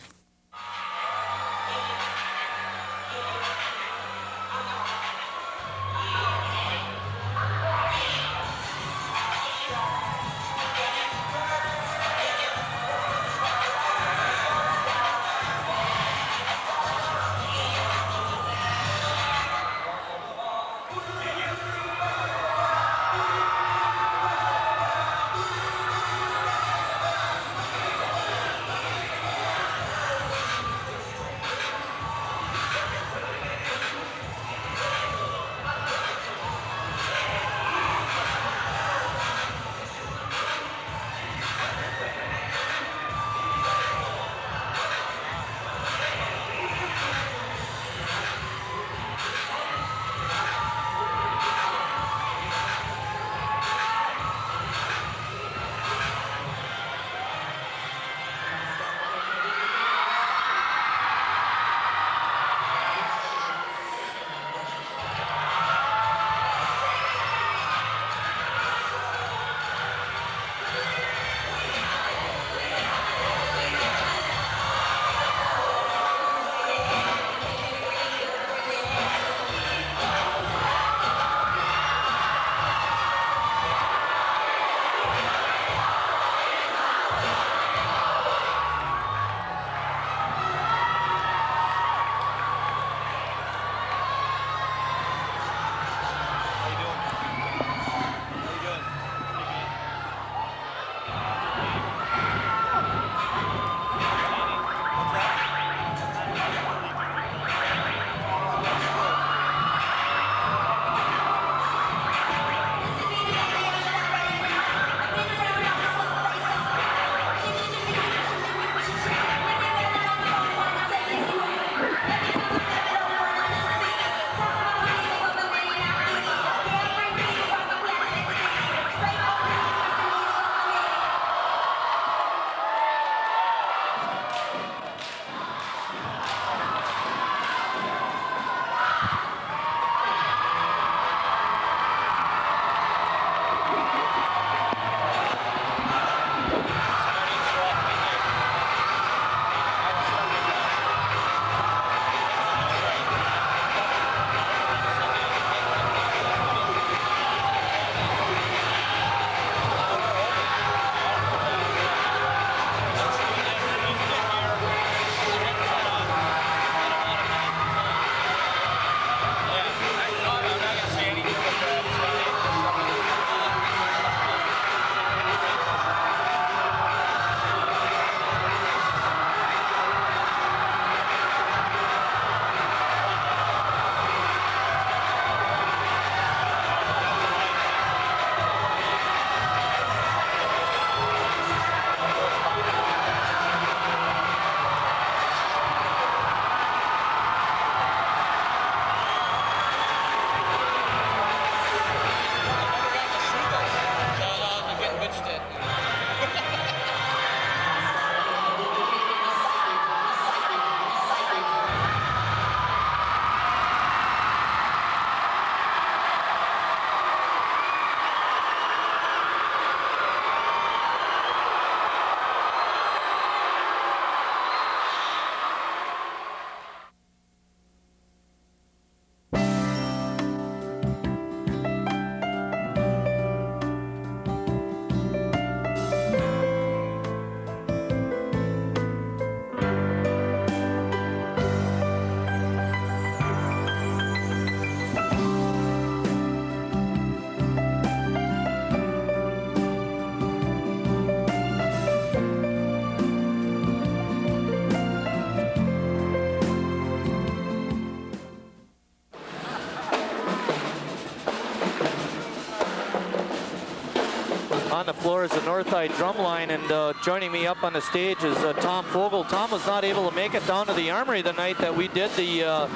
On the floor is the North High drum line, and joining me up on the stage is Tom Fogel. Tom was not able to make it down to the Armory the night that we did the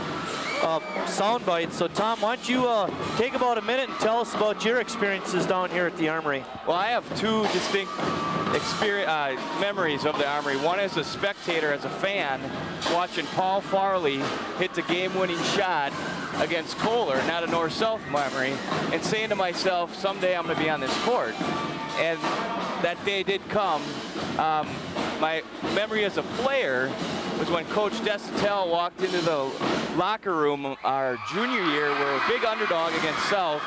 sound bite. So Tom, why don't you take about a minute and tell us about your experiences down here at the Armory? Well, I have two distinct memories of the Armory. One as a spectator, as a fan, watching Paul Farley hit the game-winning shot against Kohler, not a north-south memory, and saying to myself, someday I'm going to be on this court. And that day did come. My memory as a player was when Coach Desitel walked into the locker room our junior year. We're a big underdog against South.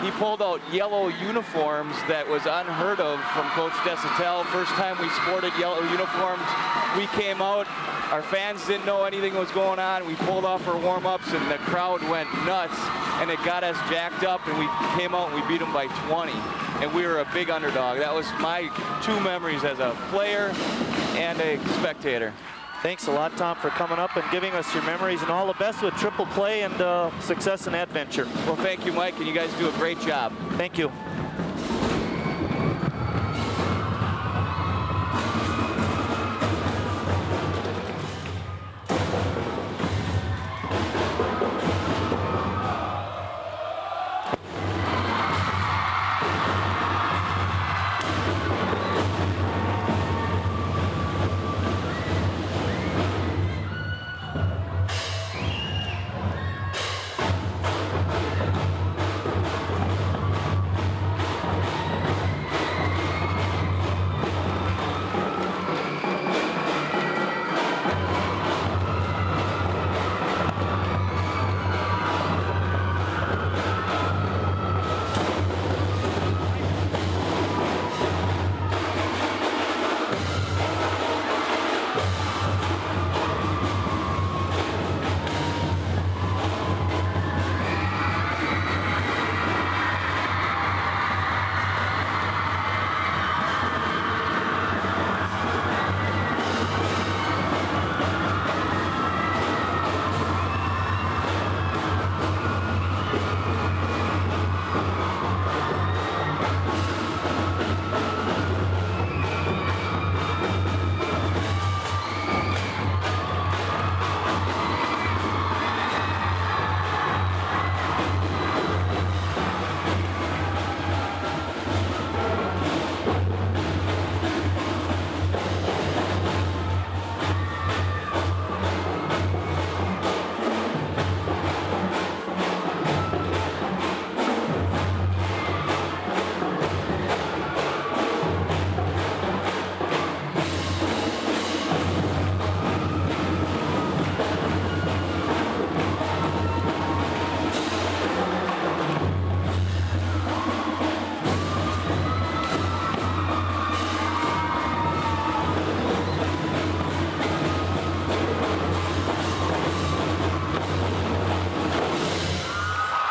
He pulled out yellow uniforms that was unheard of from Coach Desitel. First time we sported yellow uniforms. We came out, our fans didn't know anything was going on. We pulled off our warm-ups and the crowd went nuts, and it got us jacked up, and we came out and we beat them by 20. And we were a big underdog. That was my two memories as a player and a spectator. Thanks a lot, Tom, for coming up and giving us your memories, and all the best with triple play and success in that venture. Well, thank you, Mike, and you guys do a great job. Thank you.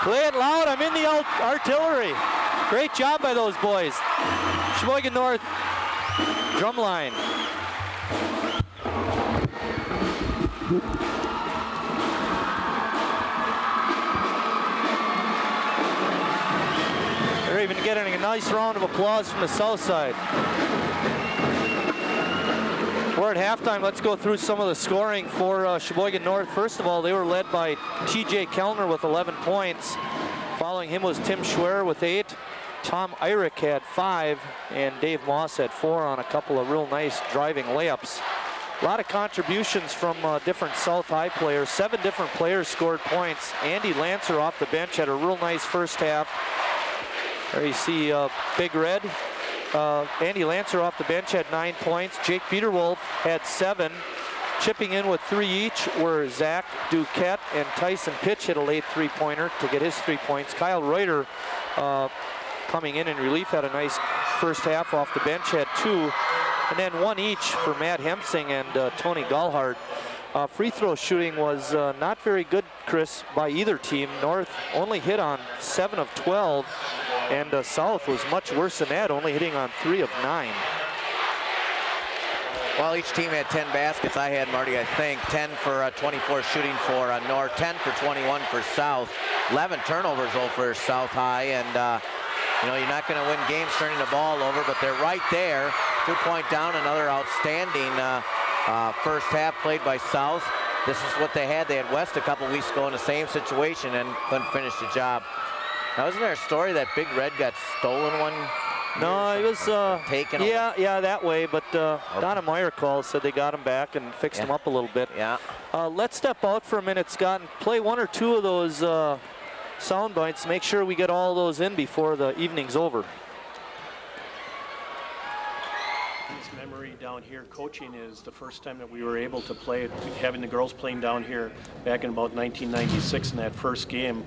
Play it loud, I'm in the artillery. Great job by those boys. Sheboygan North drum line. They're even getting a nice round of applause from the south side. We're at halftime. Let's go through some of the scoring for Sheboygan North. First of all, they were led by TJ Kellner with 11 points. Following him was Tim Schwer with 8. Tom Eyrich had 5, and Dave Moss had 4 on a couple of real nice driving layups. A lot of contributions from different South High players. 7 different players scored points. Andy Lancer off the bench had a real nice first half. There you see Big Red. Andy Lancer off the bench had 9 points. Jake Peterwolf had 7. Chipping in with 3 each were Zach Duquette and Tyson Pitch hit a late 3-pointer to get his 3 points. Kyle Reuter coming in relief had a nice first half off the bench, had 2. And then 1 each for Matt Hemsing and Tony Gallhart. Free throw shooting was not very good, Chris, by either team. North only hit on 7 of 12, and South was much worse than that, only hitting on 3 of 9. Well, each team had 10 baskets. I had, Marty, I think, 10 for 24 shooting for North, 10 for 21 for South. 11 turnovers though for South High, and You know, you're not going to win games turning the ball over, but they're right there. 2-point down, another outstanding first half played by South. This is what they had. They had West a couple weeks ago in the same situation and couldn't finish the job. Now, isn't there a story that Big Red got stolen one? No, it was taken. Yeah, that way. But Donna Meyer called, said they got him back and fixed him up a little bit. Yeah. Let's step out for a minute, Scott, and play one or two of those sound bites. Make sure we get all those in before the evening's over. His memory down here coaching is the first time that we were able to play, having the girls playing down here back in about 1996 in that first game.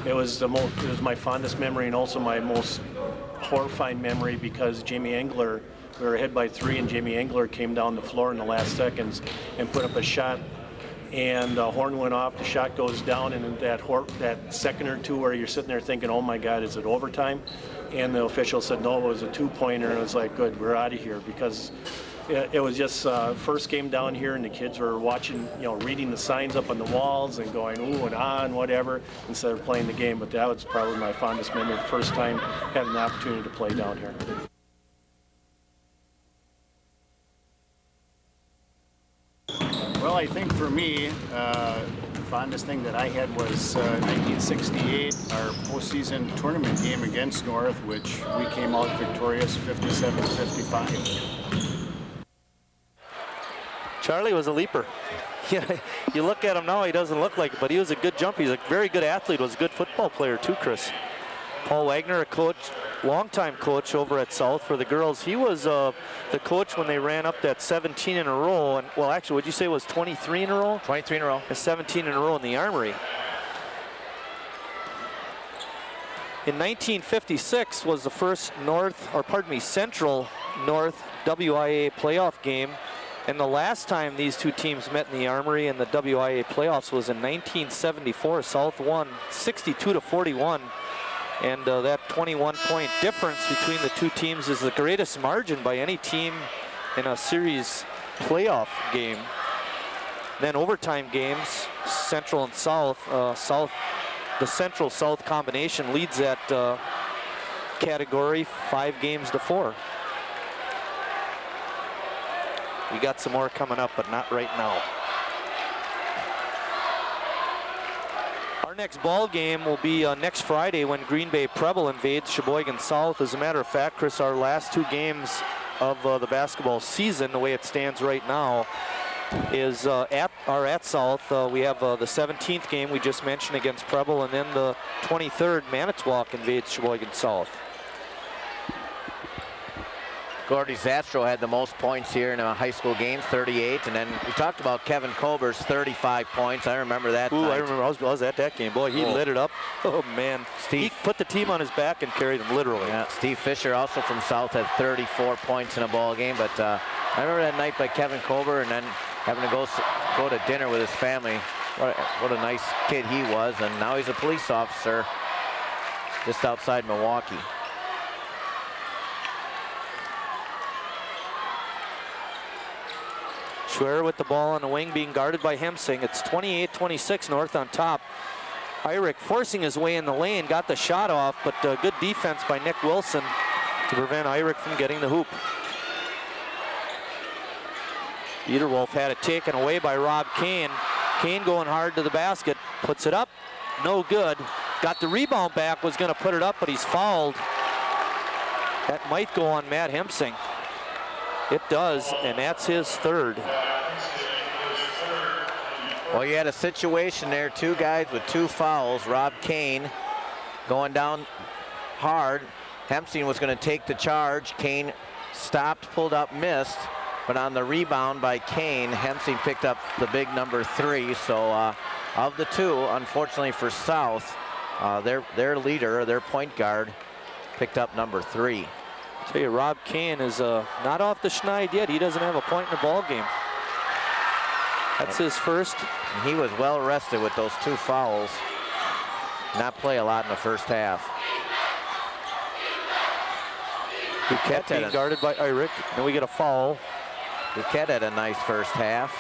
It was my fondest memory and also my most horrifying memory because Jamie Engler, we were ahead by 3 and Jamie Engler came down the floor in the last seconds and put up a shot, and the horn went off, the shot goes down, and in that second or two where you're sitting there thinking, oh my God, is it overtime? And the official said no, it was a 2-pointer, and it was like, good, we're out of here, because it was just first game down here, and the kids were watching, you know, reading the signs up on the walls and going ooh and ah and whatever instead of playing the game. But that was probably my fondest memory, the first time having the opportunity to play down here. Well, I think for me, fondest thing that I had was 1968, our postseason tournament game against North, which we came out victorious 57-55. Charlie was a leaper. Yeah, you look at him now, he doesn't look like it, but he was a good jumper. He's a very good athlete, was a good football player too, Chris. Paul Wagner, a coach, longtime coach over at South for the girls. He was the coach when they ran up that 17 in a row. And well, actually, would you say it was 23 in a row? 23 in a row. And 17 in a row in the Armory. In 1956 was the first Central North WIA playoff game. And the last time these two teams met in the Armory in the WIA playoffs was in 1974. South won 62-41. And that 21-point difference between the two teams is the greatest margin by any team in a series playoff game. Then overtime games, Central and South. The Central-South combination leads that category 5-4. We got some more coming up, but not right now. Our next ball game will be next Friday when Green Bay Preble invades Sheboygan South. As a matter of fact, Chris, our last 2 games of the basketball season, the way it stands right now, is at South. We have the 17th game we just mentioned against Preble, and then the 23rd, Manitowoc invades Sheboygan South. Gordy Zastro had the most points here in a high school game, 38. And then we talked about Kevin Kober's 35 points. I remember that. Ooh, I remember. I was at that game. Boy, he lit it up. Oh, man. He put the team on his back and carried them literally. Yeah, Steve Fisher, also from South, had 34 points in a ball game. But I remember that night by Kevin Kober and then having to go to dinner with his family. What a nice kid he was. And now he's a police officer just outside Milwaukee. Schwer with the ball on the wing being guarded by Hemsing. It's 28-26 North on top. Eyrick forcing his way in the lane, got the shot off, but good defense by Nick Wilson to prevent Eyrick from getting the hoop. Ederwolf had it taken away by Rob Kane. Kane going hard to the basket, puts it up, no good. Got the rebound back, was gonna put it up, but he's fouled. That might go on Matt Hemsing. It does, and that's his 3rd. Well, you had a situation there, 2 guys with 2 fouls. Rob Kane going down hard. Hemsing was going to take the charge. Kane stopped, pulled up, missed. But on the rebound by Kane, Hemsing picked up the big number 3. So of the 2, unfortunately for South, their leader, their point guard, picked up number 3. I'll tell you, Rob Kane is not off the schneid yet. He doesn't have a point in the ball game. That's his first. He was well rested with those 2 fouls. Not play a lot in the first half. Duquette being guarded by Eyrick, and we get a foul. Duquette had a nice first half.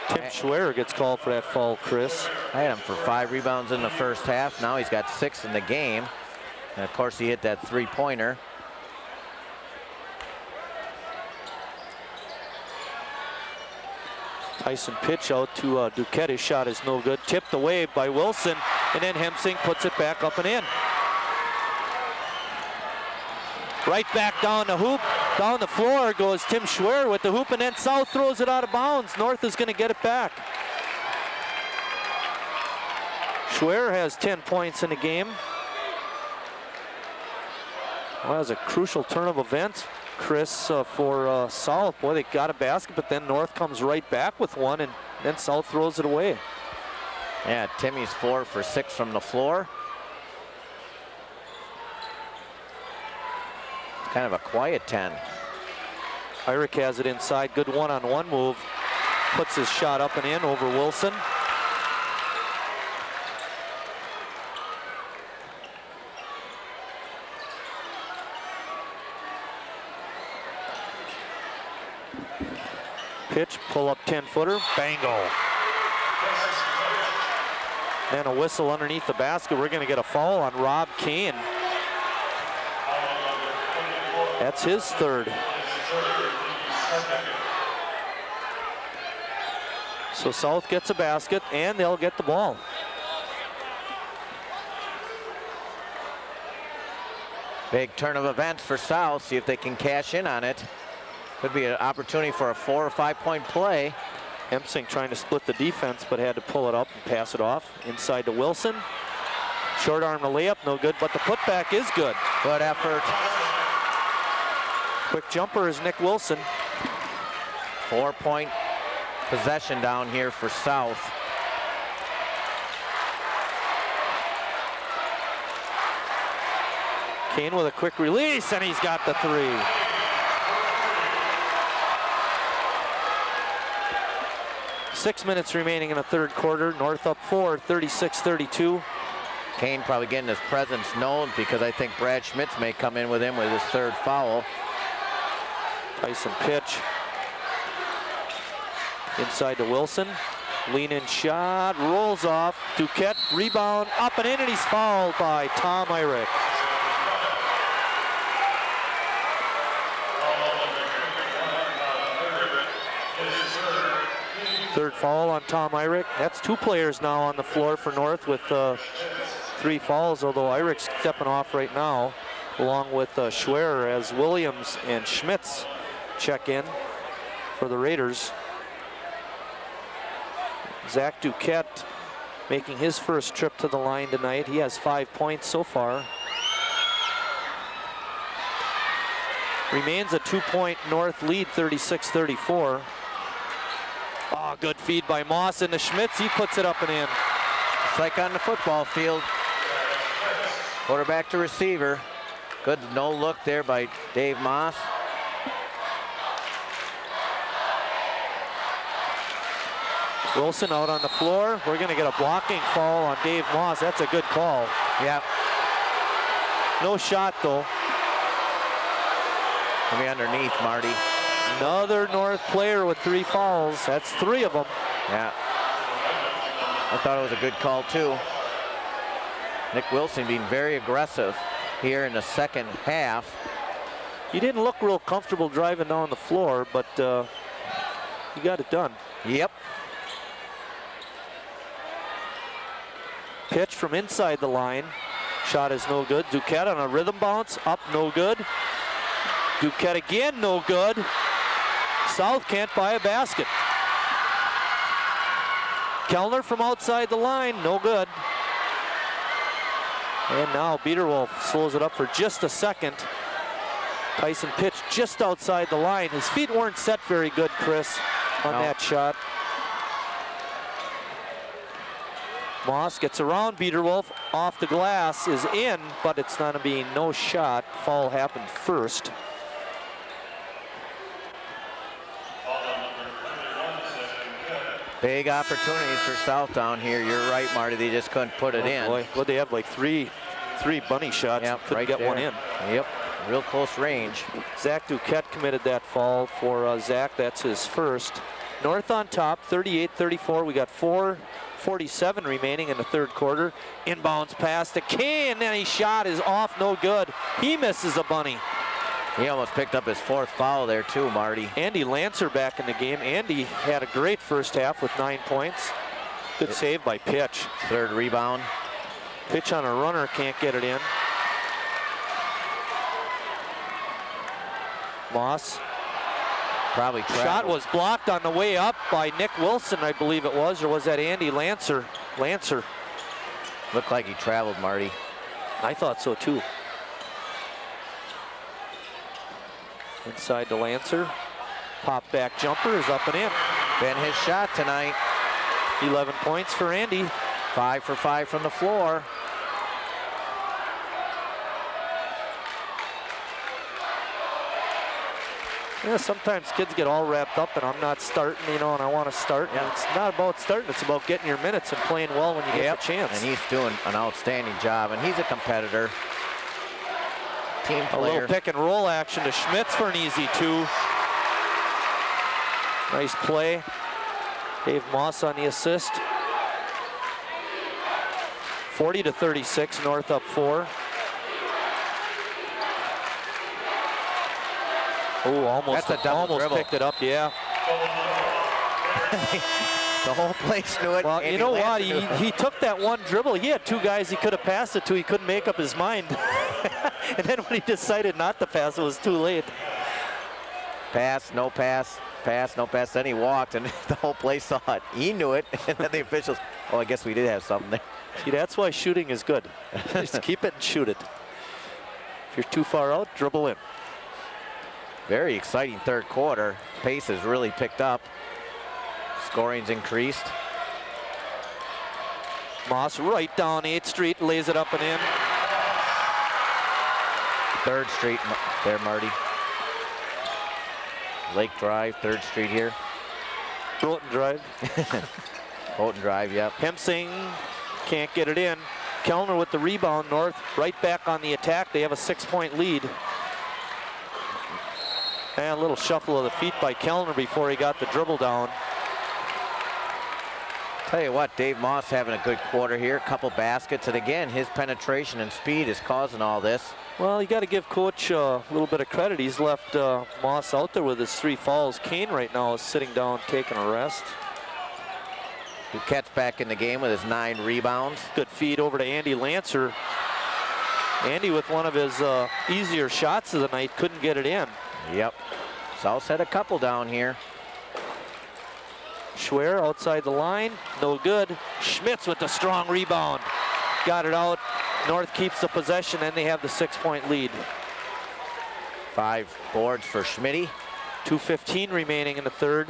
Tim Schwer gets called for that foul, Chris. I had him for 5 rebounds in the first half. Now he's got 6 in the game. And of course, he hit that three-pointer. Tyson pitch out to Duquette. His shot is no good. Tipped away by Wilson, and then Hemsing puts it back up and in. Right back down the hoop. Down the floor goes Tim Schwer with the hoop, and then South throws it out of bounds. North is going to get it back. Schwer has 10 points in the game. Well, that was a crucial turn of events, Chris, for South. Boy, they got a basket, but then North comes right back with one, and then South throws it away. Yeah, Timmy's 4 for 6 from the floor. It's kind of a quiet 10. Irick has it inside. Good one-on-one move. Puts his shot up and in over Wilson. Pitch, pull up 10-footer, bango. And a whistle underneath the basket. We're going to get a foul on Rob Kane. That's his third. So South gets a basket and they'll get the ball. Big turn of events for South. See if they can cash in on it. Could be an opportunity for a 4 or 5 point play. Hemsing trying to split the defense, but had to pull it up and pass it off. Inside to Wilson. Short arm to layup, no good, but the putback is good. Good effort. Quick jumper is Nick Wilson. 4 point possession down here for South. Kane with a quick release, and he's got the three. Six minutes remaining in the third quarter. North up 4, 36-32. Kane probably getting his presence known because I think Brad Schmitz may come in with him with his third foul. Tyson pitch. Inside to Wilson. Lean in shot, rolls off. Duquette, rebound, up and in, and he's fouled by Tom Irick. Third foul on Tom Irick. That's 2 players now on the floor for North with 3 fouls, although Irick's stepping off right now, along with Schwer, as Williams and Schmitz check in for the Raiders. Zach Duquette making his first trip to the line tonight. He has 5 points so far. Remains a 2-point North lead, 36-34. Oh, good feed by Moss into Schmitz. He puts it up and in. It's like on the football field. Quarterback to receiver. Good no look there by Dave Moss. Wilson out on the floor. We're going to get a blocking foul on Dave Moss. That's a good call. Yeah. No shot, though. Maybe underneath, Marty. Another North player with 3 fouls. That's 3 of them. Yeah. I thought it was a good call, too. Nick Wilson being very aggressive here in the second half. He didn't look real comfortable driving down the floor, but he got it done. Yep. Pitch from inside the line. Shot is no good. Duquette on a rhythm bounce. Up, no good. Duquette again, no good. South can't buy a basket. Kellner from outside the line, no good. And now Biederwolf slows it up for just a second. Tyson pitch just outside the line. His feet weren't set very good, Chris, on that shot. Moss gets around Biederwolf, off the glass, is in, but it's not being no shot. Foul happened first. Big opportunities for South down here. You're right, Marty. They just couldn't put it in. Boy. Well, they have like three bunny shots. Yep, couldn't right get there. one in. Yep, real close range. Zach Duquette committed that foul for Zach. That's his first. North on top, 38-34. We got 4:47 remaining in the third quarter. Inbounds pass to Kane, and his shot is off, no good. He misses a bunny. He almost picked up his 4th foul there too, Marty. Andy Lancer back in the game. Andy had a great first half with 9 points. Good save by Pitch. 3rd rebound. Pitch on a runner, can't get it in. Moss. Probably traveled. Shot was blocked on the way up by Nick Wilson, I believe it was, or was that Andy Lancer? Lancer. Looked like he traveled, Marty. I thought so too. Inside to Lancer. Pop back jumper is up and in. Been his shot tonight. 11 points for Andy. 5 for 5 from the floor. Yeah, sometimes kids get all wrapped up and I'm not starting, you know, and I want to start. And it's not about starting, it's about getting your minutes and playing well when you get the chance. And he's doing an outstanding job, and he's a competitor. Team player. A little pick and roll action to Schmitz for an easy 2. Nice play. Dave Moss on the assist. 40-36, North up 4. Oh, almost picked it up, yeah. The whole place knew it. Well, you know what? He took that one dribble. He had 2 guys he could have passed it to. He couldn't make up his mind. And then when he decided not to pass, it was too late. Pass, no pass, pass, no pass. Then he walked, and the whole place saw it. He knew it, and then the officials, oh, I guess we did have something there. See, that's why shooting is good. Just keep it and shoot it. If you're too far out, dribble in. Very exciting third quarter. Pace has really picked up. Scoring's increased. Moss right down 8th Street, lays it up and in. 3rd Street there, Marty. Lake Drive, 3rd Street here. Broughton Drive. Broughton Drive, yep. Hemsing can't get it in. Kellner with the rebound. North right back on the attack. They have a 6-point lead. And a little shuffle of the feet by Kellner before he got the dribble down. Tell you what, Dave Moss having a good quarter here. A couple baskets, and again, his penetration and speed is causing all this. Well, you got to give Coach a little bit of credit. He's left Moss out there with his 3 fouls. Kane right now is sitting down, taking a rest. Duquette's back in the game with his 9 rebounds. Good feed over to Andy Lancer. Andy with one of his easier shots of the night, couldn't get it in. Yep. South's had a couple down here. Schwer outside the line, no good. Schmitz with the strong rebound. Got it out. North keeps the possession, and they have the 6-point lead. 5 boards for Schmitty. 2:15 remaining in the third.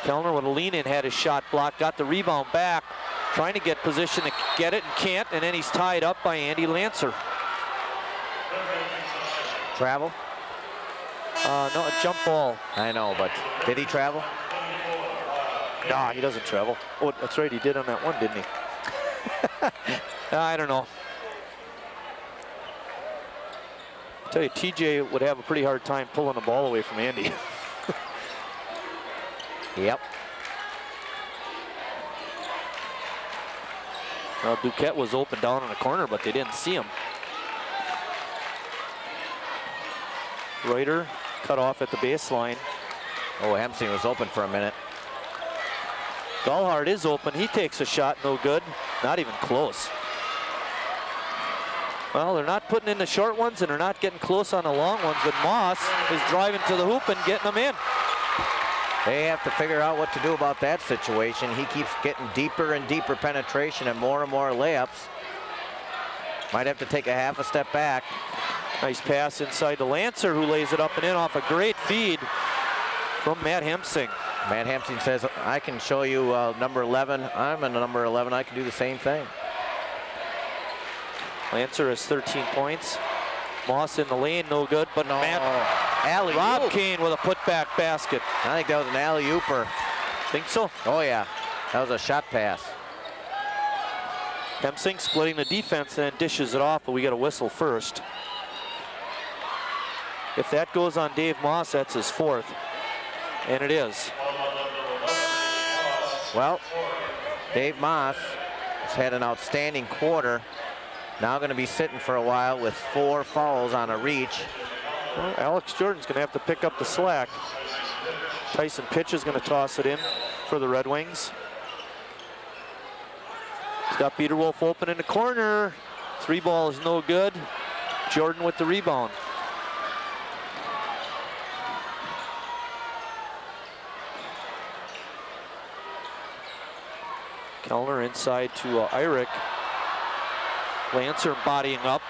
Kellner with a lean in, had his shot blocked, got the rebound back, trying to get position to get it and can't, and then he's tied up by Andy Lancer. Travel? No, a jump ball. I know, but did he travel? Nah, he doesn't travel. Oh, that's right, he did on that one, didn't he? I don't know. I tell you, TJ would have a pretty hard time pulling the ball away from Andy. Yep. Well, Duquette was open down in the corner, but they didn't see him. Reuter cut off at the baseline. Oh, Hemsing was open for a minute. Gallhard is open. He takes a shot, no good. Not even close. Well, they're not putting in the short ones, and they're not getting close on the long ones, but Moss is driving to the hoop and getting them in. They have to figure out what to do about that situation. He keeps getting deeper and deeper penetration and more layups. Might have to take a half a step back. Nice pass inside to Lancer, who lays it up and in off a great feed from Matt Hemsing. Matt Hemsing says, I can show you number 11. I'm in number 11. I can do the same thing. Lancer has 13 points. Moss in the lane, no good, but no. Rob Kane with a putback basket. I think that was an alley-ooper. Think so? Oh, yeah. That was a shot pass. Hemsing splitting the defense and dishes it off, but we got a whistle first. If that goes on Dave Moss, that's his 4th. And it is. Well, Dave Moss has had an outstanding quarter. Now going to be sitting for a while with 4 fouls on a reach. Well, Alex Jordan's going to have to pick up the slack. Tyson Pitch is going to toss it in for the Red Wings. He's got Peter Wolf open in the corner. 3 ball is no good. Jordan with the rebound. Kellner inside to Eyrich. Lancer bodying up.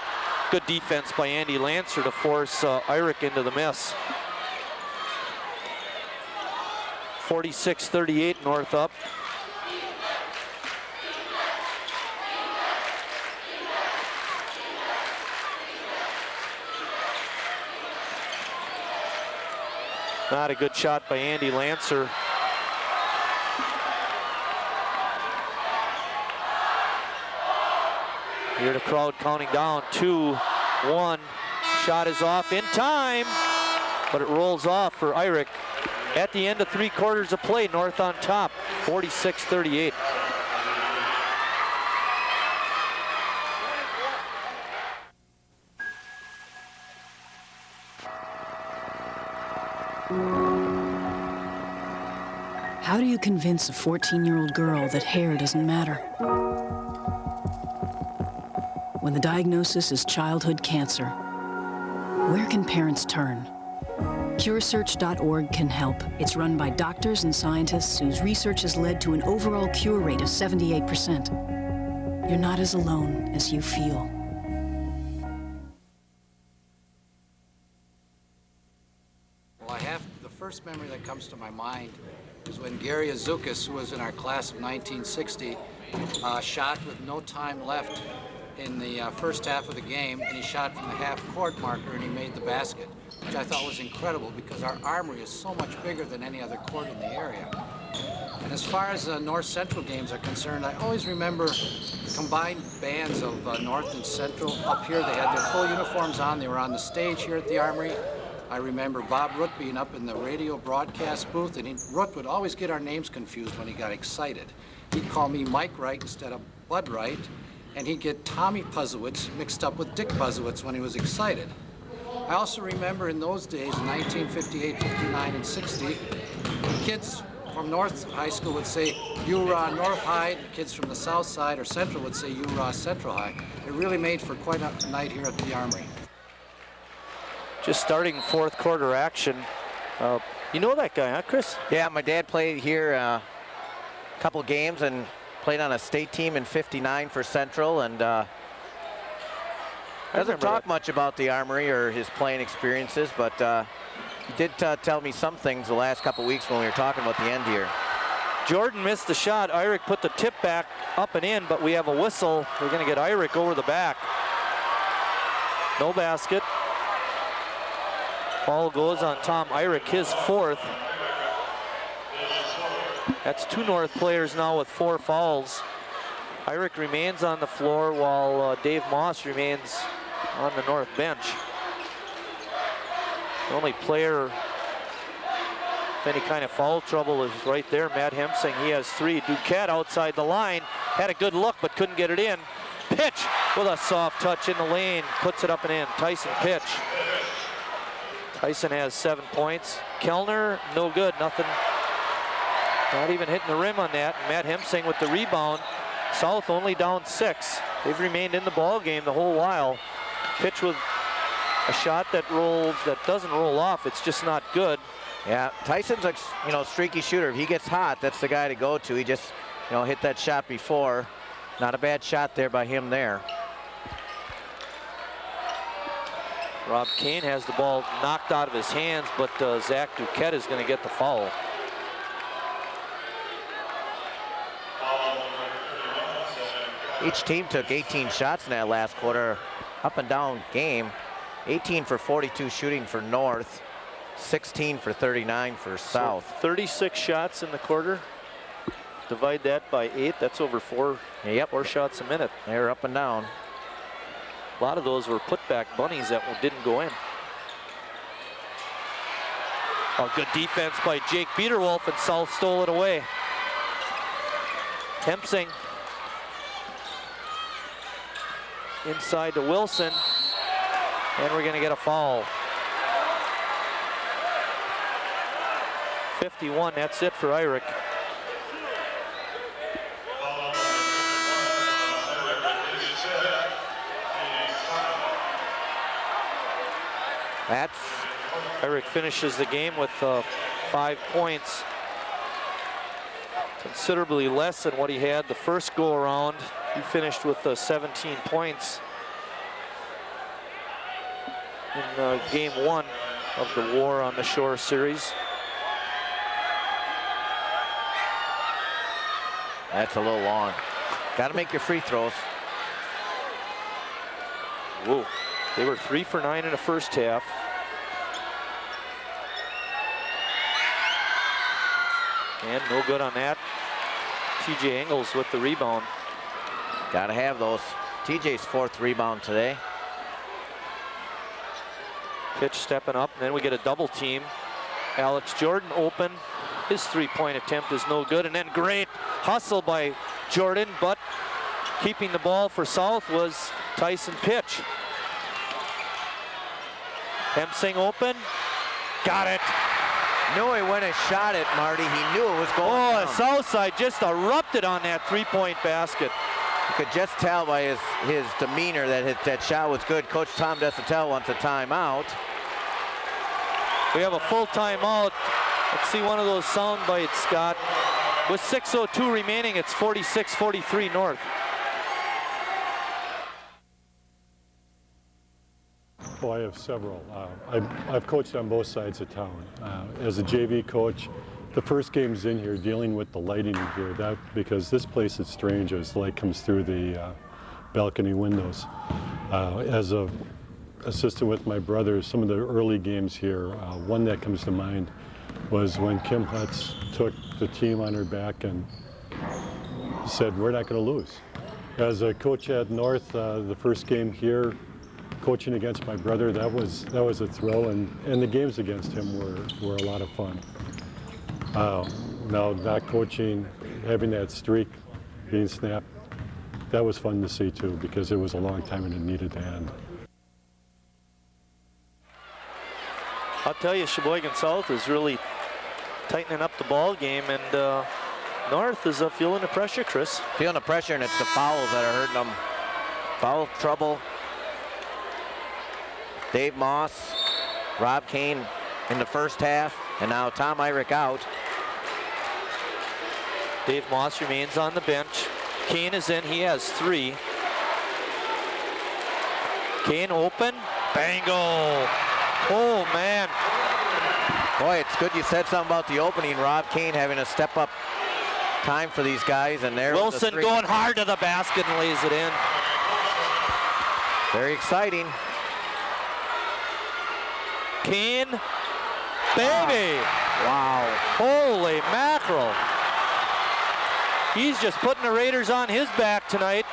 Good defense by Andy Lancer to force Eyrich into the miss. 46-38, North up. Not a good shot by Andy Lancer. Here the crowd counting down, 2, 1. Shot is off in time, but it rolls off for Eyrich. At the end of 3 quarters of play, North on top, 46-38. How do you convince a 14-year-old girl that hair doesn't matter? When the diagnosis is childhood cancer, where can parents turn? CureSearch.org can help. It's run by doctors and scientists whose research has led to an overall cure rate of 78%. You're not as alone as you feel. Well, the first memory that comes to my mind is when Gary Azukas, who was in our class of 1960, shot with no time left in the first half of the game, and he shot from the half-court marker and he made the basket, which I thought was incredible because our Armory is so much bigger than any other court in the area. And as far as North Central games are concerned, I always remember combined bands of North and Central up here. They had their full uniforms on. They were on the stage here at the Armory. I remember Bob Root being up in the radio broadcast booth, and Root would always get our names confused when he got excited. He'd call me Mike Wright instead of Bud Wright, and he'd get Tommy Puzzowitz mixed up with Dick Puzzowitz when he was excited. I also remember in those days, 1958, 59, and 60, kids from North High School would say, "Ura North High," kids from the South Side or Central would say, "Ura Central High." It really made for quite a night here at the Armory. Just starting 4th quarter action. You know that guy, huh, Chris? Yeah, my dad played here a couple games and played on a state team in '59 for Central, and doesn't talk much about the Armory or his playing experiences, but he did tell me some things the last couple weeks when we were talking about the end here. Jordan missed the shot. Eyrich put the tip back up and in, but we have a whistle. We're going to get Eyrich over the back. No basket. Ball goes on Tom Eyrich, his 4th. That's 2 North players now with 4 fouls. Eyrich remains on the floor while Dave Moss remains on the North bench. The only player with any kind of foul trouble is right there, Matt Hemsing. He has 3. Duquette outside the line, had a good look but couldn't get it in. Pitch with a soft touch in the lane, puts it up and in. Tyson Pitch. Tyson has 7 points. Kellner, no good, nothing. Not even hitting the rim on that. Matt Hemsing with the rebound. South only down 6. They've remained in the ball game the whole while. Pitch with a shot that doesn't roll off. It's just not good. Yeah, Tyson's a streaky shooter. If he gets hot, that's the guy to go to. He just hit that shot before. Not a bad shot there by him there. Rob Kane has the ball knocked out of his hands, but Zach Duquette is going to get the foul. Each team took 18 shots in that last quarter. Up and down game. 18 for 42 shooting for North. 16 for 39 for South. So 36 shots in the quarter. Divide that by 8. That's over 4 shots a minute. They're up and down. A lot of those were putback bunnies that didn't go in. Oh, good defense by Jake Biederwolf, and South stole it away. Hempsing inside to Wilson, and we're gonna get a foul. 51, that's it for Irick. Irick finishes the game with 5 points. Considerably less than what he had the first go around. He finished with 17 points in game 1 of the War on the Shore series. That's a little long. Got to make your free throws. Whoa, they were 3 for 9 in the first half. And no good on that. TJ Engels with the rebound. Got to have those. TJ's 4th rebound today. Pitch stepping up, and then we get a double team. Alex Jordan open. His 3-point attempt is no good, and then great hustle by Jordan, but keeping the ball for South was Tyson Pitch. Hempsing open, got it. Knew he went and shot it, Marty. He knew it was going down. The South side just erupted on that 3-point basket. You could just tell by his demeanor that that shot was good. Coach Tom Desautels wants a timeout. We have a full timeout. Let's see one of those sound bites, Scott. With 6:02 remaining, it's 46-43 North. Oh, I have several. I've coached on both sides of town. As a JV coach, the first game's in here dealing with the lighting in here, because this place is strange as light comes through the balcony windows. As a assistant with my brother, some of the early games here, one that comes to mind was when Kim Hutz took the team on her back and said, we're not going to lose. As a coach at North, the first game here, coaching against my brother, that was a thrill, and the games against him were a lot of fun. Now not coaching, having that streak being snapped, that was fun to see too, because it was a long time and it needed to end. I'll tell you, Sheboygan South is really tightening up the ball game, and North is feeling the pressure, Chris. Feeling the pressure, and it's the fouls that are hurting them. Foul trouble. Dave Moss, Rob Kane in the first half, and now Tom Irick out. Dave Moss remains on the bench. Kane is in, he has 3. Kane open, bango. Oh man. Boy, it's good you said something about the opening. Rob Kane having a step up time for these guys, and there Wilson going hard to the basket and lays it in. Very exciting. Kane, baby. Wow. Holy mackerel. He's just putting the Raiders on his back tonight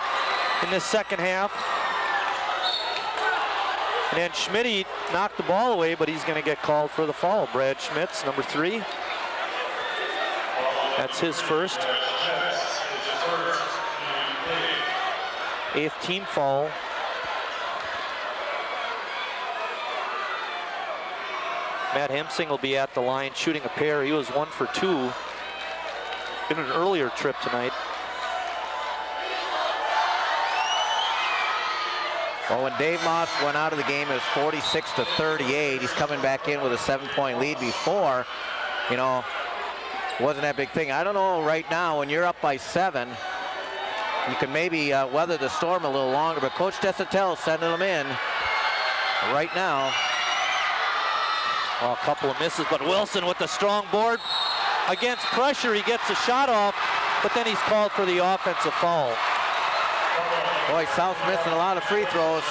in this second half. And then Schmidt knocked the ball away, but he's going to get called for the foul. Brad Schmitz, number 3. That's his first. 8th team foul. Matt Hempsing will be at the line shooting a pair. He was 1 for 2 in an earlier trip tonight. Well, when Dave Moss went out of the game, it was 46-38. He's coming back in with a 7-point lead. Before, you know, wasn't that big thing. I don't know right now, when you're up by 7, you can maybe weather the storm a little longer, but Coach Desautels sending them in right now. Well, a couple of misses, but Wilson with the strong board. Against pressure, he gets a shot off, but then he's called for the offensive foul. Boy, South's missing a lot of free throws.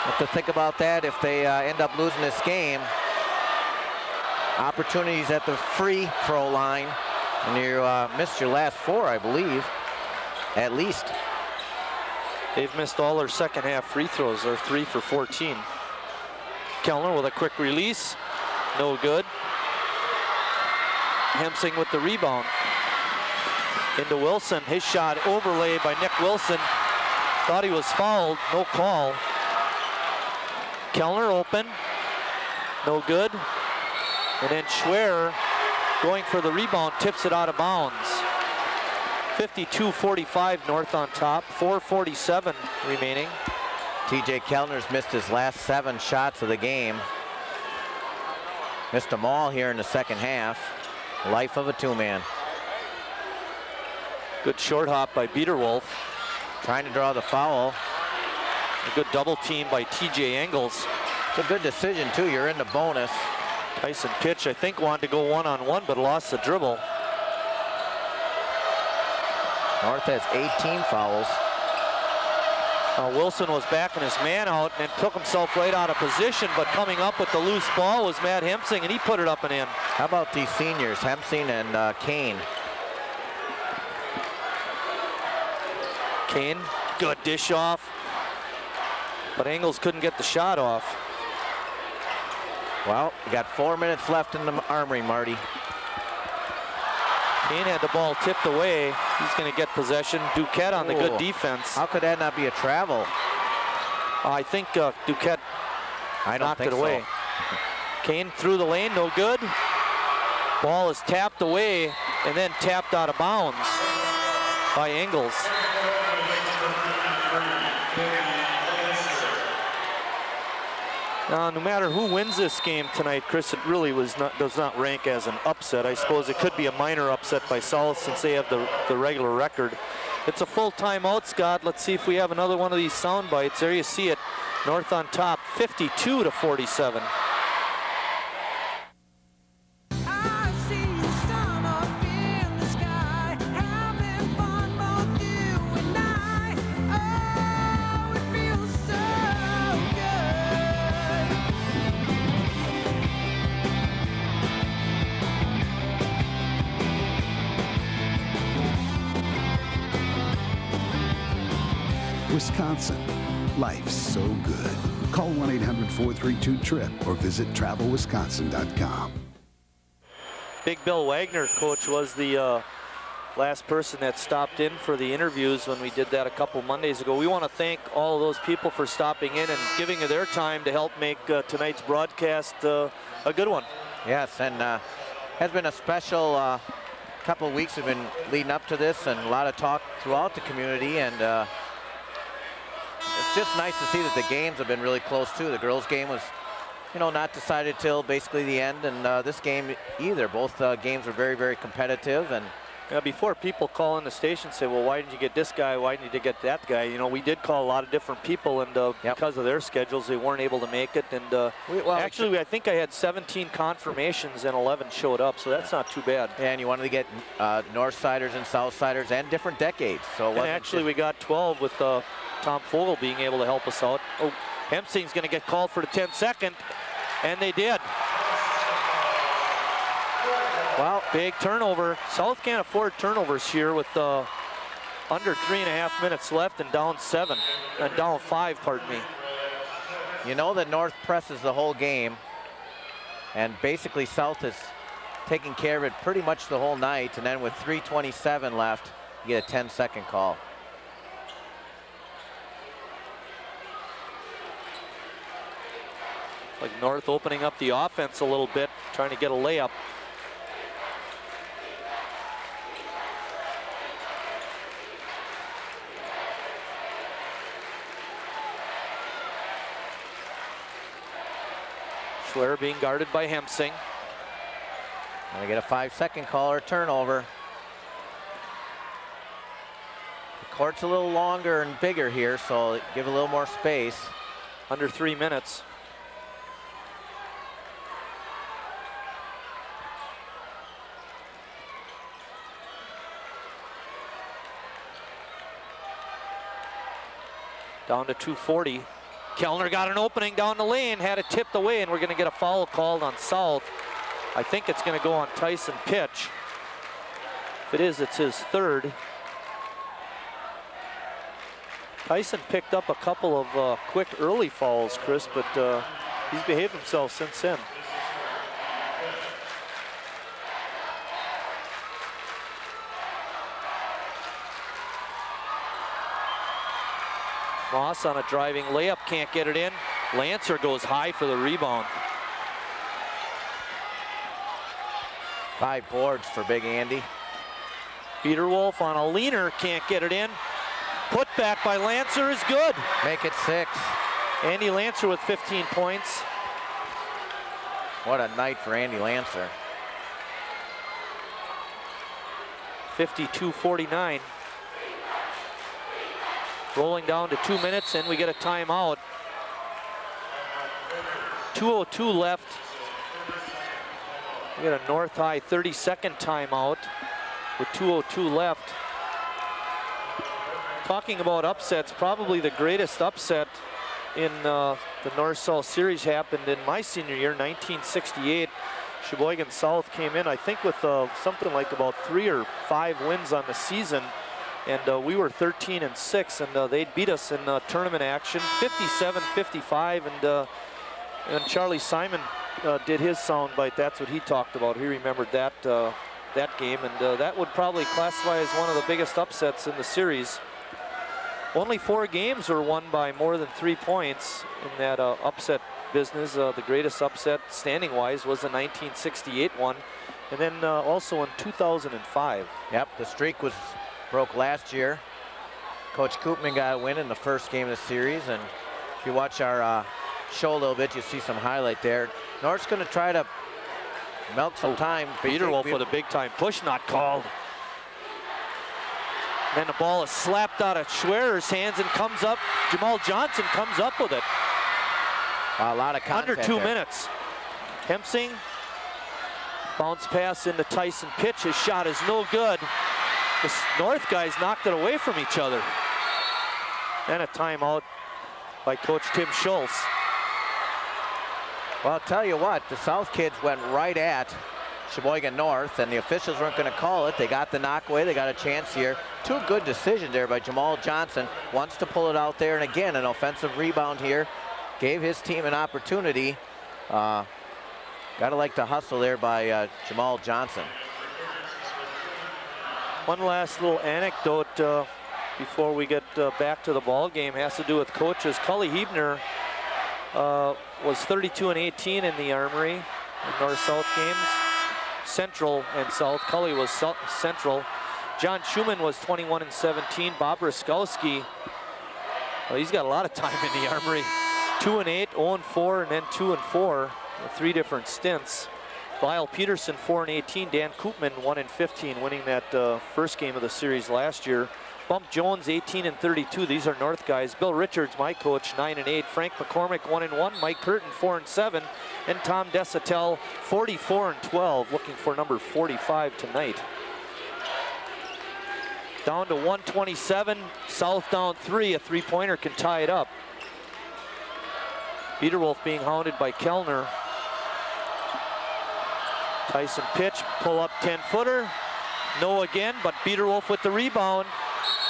Have to think about that if they end up losing this game. Opportunities at the free throw line, and you missed your last 4, I believe, at least. They've missed all their second half free throws. They're 3 for 14. Kellner with a quick release. No good. Hemsing with the rebound. Into Wilson. His shot overlay by Nick Wilson. Thought he was fouled. No call. Kellner open. No good. And then Schwer going for the rebound, tips it out of bounds. 52-45 North on top. 4:47 remaining. TJ Kellner's missed his last 7 shots of the game. Missed them all here in the second half. Life of a 2-man. Good short hop by Biederwolf. Trying to draw the foul. A good double team by TJ Engels. It's a good decision too, you're in the bonus. Tyson Pitch, I think, wanted to go one-on-one, but lost the dribble. North has 18 fouls. Wilson was backing his man out and took himself right out of position, but coming up with the loose ball was Matt Hemsing, and he put it up and in. How about these seniors, Hemsing and Kane? Kane, good dish off, but Engels couldn't get the shot off. Well, we got 4 minutes left in the Armory, Marty. Kane had the ball tipped away. He's going to get possession. Duquette on the good defense. How could that not be a travel? I think Duquette knocked it away. So. Kane through the lane, no good. Ball is tapped away and then tapped out of bounds by Engels. No matter who wins this game tonight, Chris, it really does not rank as an upset. I suppose it could be a minor upset by South since they have the regular record. It's a full timeout, Scott. Let's see if we have another one of these sound bites. There you see it. North on top, 52-47. Wisconsin, life's so good. Call 1-800-432-TRIP or visit travelwisconsin.com. Big Bill Wagner, coach, was the last person that stopped in for the interviews when we did that a couple Mondays ago. We want to thank all of those people for stopping in and giving their time to help make tonight's broadcast a good one. Yes, and has been a special couple of weeks. Have been leading up to this, and a lot of talk throughout the community, and it's just nice to see that the games have been really close too. The girls' game was, not decided till basically the end, and this game either. Both games were very, very competitive. And before people call in the station and say, well, why didn't you get this guy? Why didn't you get that guy? We did call a lot of different people, and because of their schedules, they weren't able to make it. And actually, I think I had 17 confirmations and 11 showed up, so that's not too bad. And you wanted to get Northsiders and Southsiders and different decades. So actually, we got 12 with Tom Fogel being able to help us out. Oh, Hemsing's going to get called for the 10-second, and they did. Well, big turnover. South can't afford turnovers here with under 3.5 minutes left and down 5, pardon me. You know that North presses the whole game, and basically South is taking care of it pretty much the whole night, and then with 3:27 left, you get a 10-second call. Like North opening up the offense a little bit, trying to get a layup. Schwer being guarded by Hemsing. And we get a 5-second call or turnover. The court's a little longer and bigger here, so give a little more space. Under 3 minutes. Down to 2:40. Kellner got an opening down the lane, had it tipped away, and we're going to get a foul called on South. I think it's going to go on Tyson Pitch. If it is, it's his third. Tyson picked up a couple of quick early fouls, Chris, but He's behaved himself since then. Moss on a driving layup, can't get it in. Lancer goes high for the rebound. 5 boards for Big Andy. Peter Wolf on a leaner, can't get it in. Put back by Lancer is good. Make it 6. Andy Lancer with 15 points. What a night for Andy Lancer. 52-49. Rolling down to 2 minutes, and we get a timeout. 2:02 left. We got a North High 30-second timeout with 2:02 left. Talking about upsets, probably the greatest upset in the North-South series happened in my senior year, 1968. Sheboygan South came in, I think, with something like about 3 or 5 wins on the season. And we were 13-6, and they'd beat us in tournament action, 57-55. And Charlie Simon did his soundbite. That's what he talked about. He remembered that that game, and that would probably classify as one of the biggest upsets in the series. Only 4 games were won by more than 3 points in that upset business. The greatest upset standing-wise was the 1968 one, and then also in 2005. Yep, the streak broke last year. Coach Koopman got a win in the first game of the series, and if you watch our show a little bit, you see some highlight there. North's going to try to milk some time. Peterwolf with a big-time push, not called. Then the ball is slapped out of Schwerer's hands and comes up. Jamal Johnson comes up with it. A lot of contact under 2 there. minutes. Hemsing, bounce pass into Tyson Pitch. His shot is no good. The North guys knocked it away from each other. And a timeout by Coach Tim Schultz. Well, I'll tell you what, the South kids went right at Sheboygan North, and the officials weren't going to call it. They got the knockaway. They got a chance here. 2 good decisions there by Jamal Johnson. Wants to pull it out there, and again, an offensive rebound here. Gave his team an opportunity. Got to like the hustle there by Jamal Johnson. One last little anecdote before we get back to the ball game has to do with coaches. Cully Hebner was 32-18 in the Armory in North-South games. Central and South. Cully was Central. John Schumann was 21-17. Bob Ruskowski, well, he's got a lot of time in the Armory. 2-8, 0-4, and then 2-4. 3 different stints. Lyle Peterson 4-18. Dan Koopman 1-15, winning that first game of the series last year. Bump Jones 18-32. These are North guys. Bill Richards, my coach, 9-8. Frank McCormick 1-1. Mike Curtin 4-7, and Tom Desatel 44-12. Looking for number 45 tonight. Down to 127. South down 3. A 3-pointer can tie it up. Peterwolf being hounded by Kellner. Tyson Pitch, pull up 10-footer. No again, but Peterwolf with the rebound.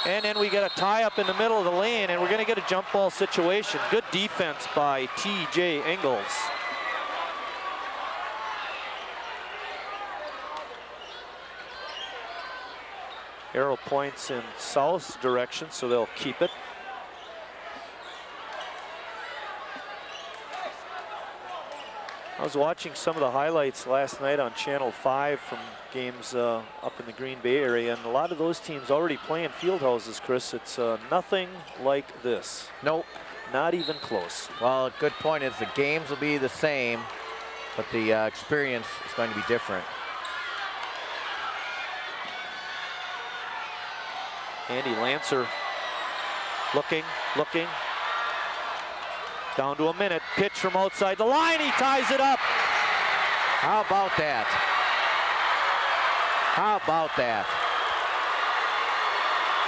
And then we get a tie up in the middle of the lane, and we're going to get a jump ball situation. Good defense by T.J. Engels. Arrow points in South's direction, so they'll keep it. I was watching some of the highlights last night on Channel 5 from games up in the Green Bay area, and a lot of those teams already playing field houses, Chris. It's nothing like this. Nope. Not even close. Well, a good point is the games will be the same, but the experience is going to be different. Andy Lancer looking. Down to a minute. Pitch from outside the line. He ties it up. How about that? How about that?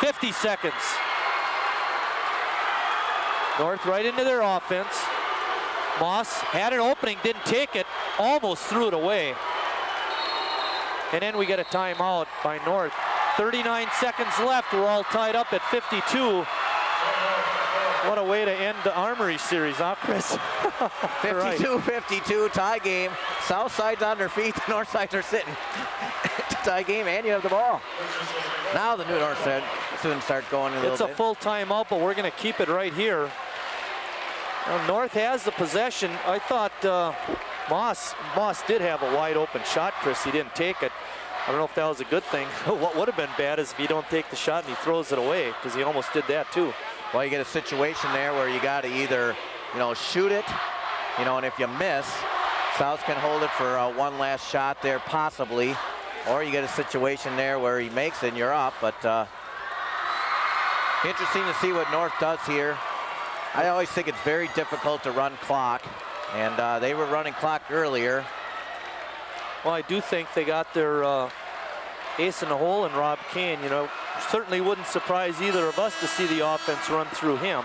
50 seconds. North right into their offense. Moss had an opening, didn't take it, almost threw it away. And then we get a timeout by North. 39 seconds left. We're all tied up at 52. What a way to end the Armory series, huh, Chris? 52-52 tie game. South side's on their feet, the north sides are sitting. Tie game, and you have the ball. Now the new north side soon start going a little bit. It's a full timeout, but we're going to keep it right here. Well, North has the possession. I thought Moss did have a wide open shot, Chris. He didn't take it. I don't know if that was a good thing. What would have been bad is if you don't take the shot and he throws it away, because he almost did that too. Well, you get a situation there where you got to either, shoot it, and if you miss, South can hold it for one last shot there possibly, or you get a situation there where he makes it and you're up. But interesting to see what North does here. I always think it's very difficult to run clock, and they were running clock earlier. Well, I do think they got their ace in the hole in Rob Kane. Certainly wouldn't surprise either of us to see the offense run through him.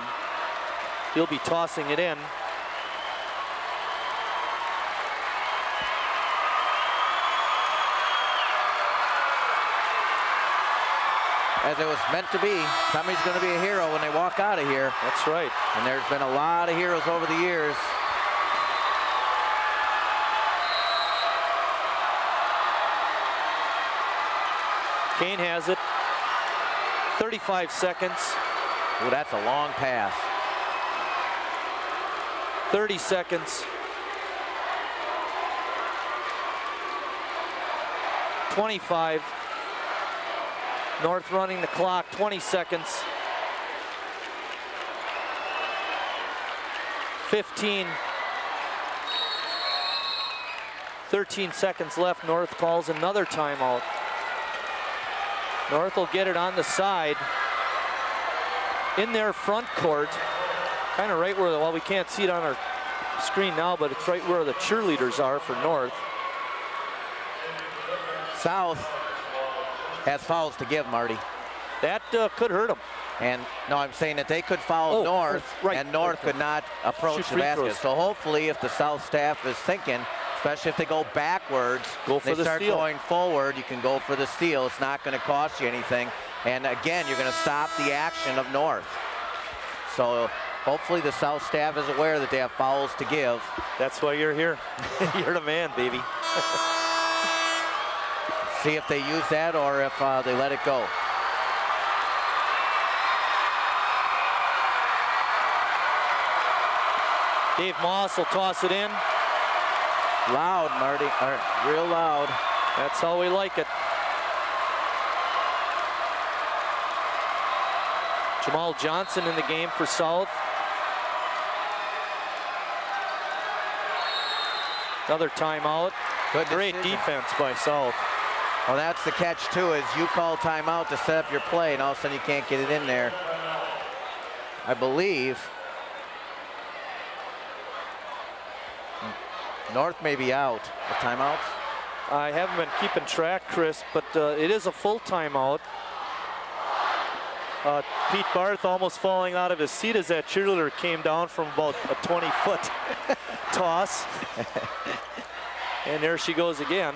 He'll be tossing it in. As it was meant to be, somebody's going to be a hero when they walk out of here. That's right. And there's been a lot of heroes over the years. Kane has it. 35 seconds. Oh, that's a long pass. 30 seconds. 25. North running the clock. 20 seconds. 15. 13 seconds left. North calls another timeout. North will get it on the side in their front court, kind of right where, well, we can't see it on our screen now, but it's right where the cheerleaders are for North. South has fouls to give, Marty. That could hurt them. And no, I'm saying that they could foul North, and North could not approach the basket. So hopefully, if the South staff is thinking, especially if they go backwards, they start going forward, you can go for the steal. It's not going to cost you anything. And again, you're going to stop the action of North. So hopefully the South staff is aware that they have fouls to give. That's why you're here. You're the man, baby. See if they use that or if they let it go. Dave Moss will toss it in. Loud, Marty, real loud. That's how we like it. Jamal Johnson in the game for South. Another timeout. Great defense by South. Well, that's the catch too, is you call timeout to set up your play, and all of a sudden you can't get it in there. I believe North may be out. The timeouts? I haven't been keeping track, Chris, but it is a full timeout. Pete Barth almost falling out of his seat as that cheerleader came down from about a 20-foot toss. And there she goes again.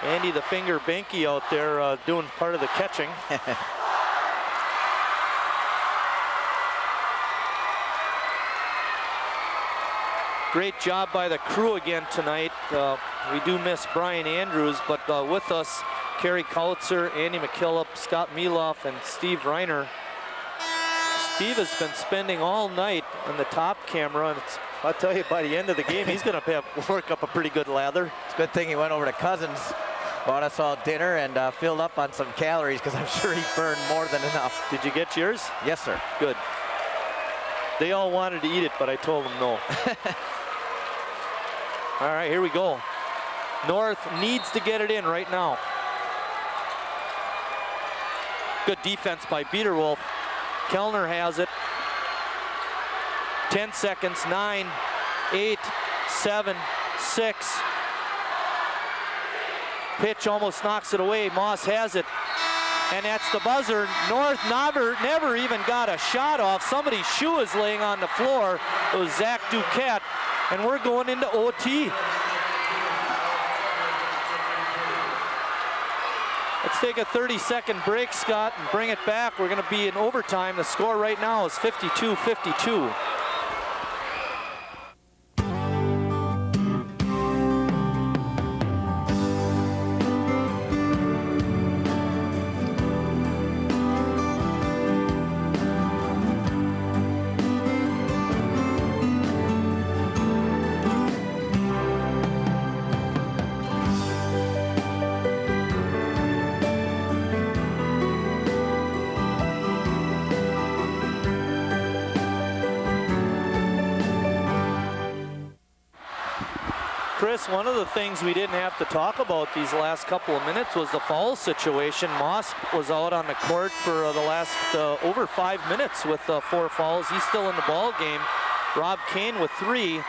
Andy the Finger Benke out there doing part of the catching. Great job by the crew again tonight. We do miss Brian Andrews, but with us, Kerry Kautzer, Andy McKillop, Scott Mieloff, and Steve Reiner. Steve has been spending all night on the top camera, and I'll tell you, by the end of the game, he's going to work up a pretty good lather. It's a good thing he went over to Cousins, bought us all dinner, and filled up on some calories, because I'm sure he burned more than enough. Did you get yours? Yes, sir. Good. They all wanted to eat it, but I told them no. All right, here we go. North needs to get it in right now. Good defense by Biederwolf. Kellner has it. 10 seconds, 9, 8, 7, 6. Pitch almost knocks it away. Moss has it. And that's the buzzer. North never even got a shot off. Somebody's shoe is laying on the floor. It was Zach Duquette. And we're going into OT. It's take a 30-second break, Scott, and bring it back. We're going to be in overtime. The score right now is 52-52. Chris, one of the things we didn't have to talk about these last couple of minutes was the foul situation. Moss was out on the court for the last over 5 minutes with 4 fouls. He's still in the ball game. Rob Kane with 3.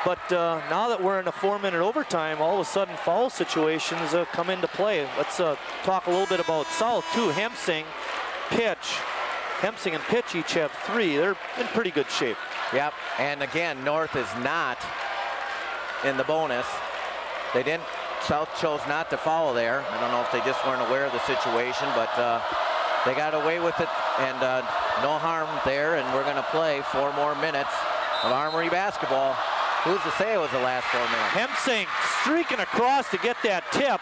But now that we're in a 4-minute overtime, all of a sudden foul situations come into play. Let's talk a little bit about South too. Hempsing and Pitch each have 3. They're in pretty good shape. Yep, and again, North is not in the bonus. South chose not to foul there. I don't know if they just weren't aware of the situation, but they got away with it, and no harm there, and we're gonna play 4 more minutes of Armory basketball. Who's to say it was the last 4 minutes? Hempsing streaking across to get that tip.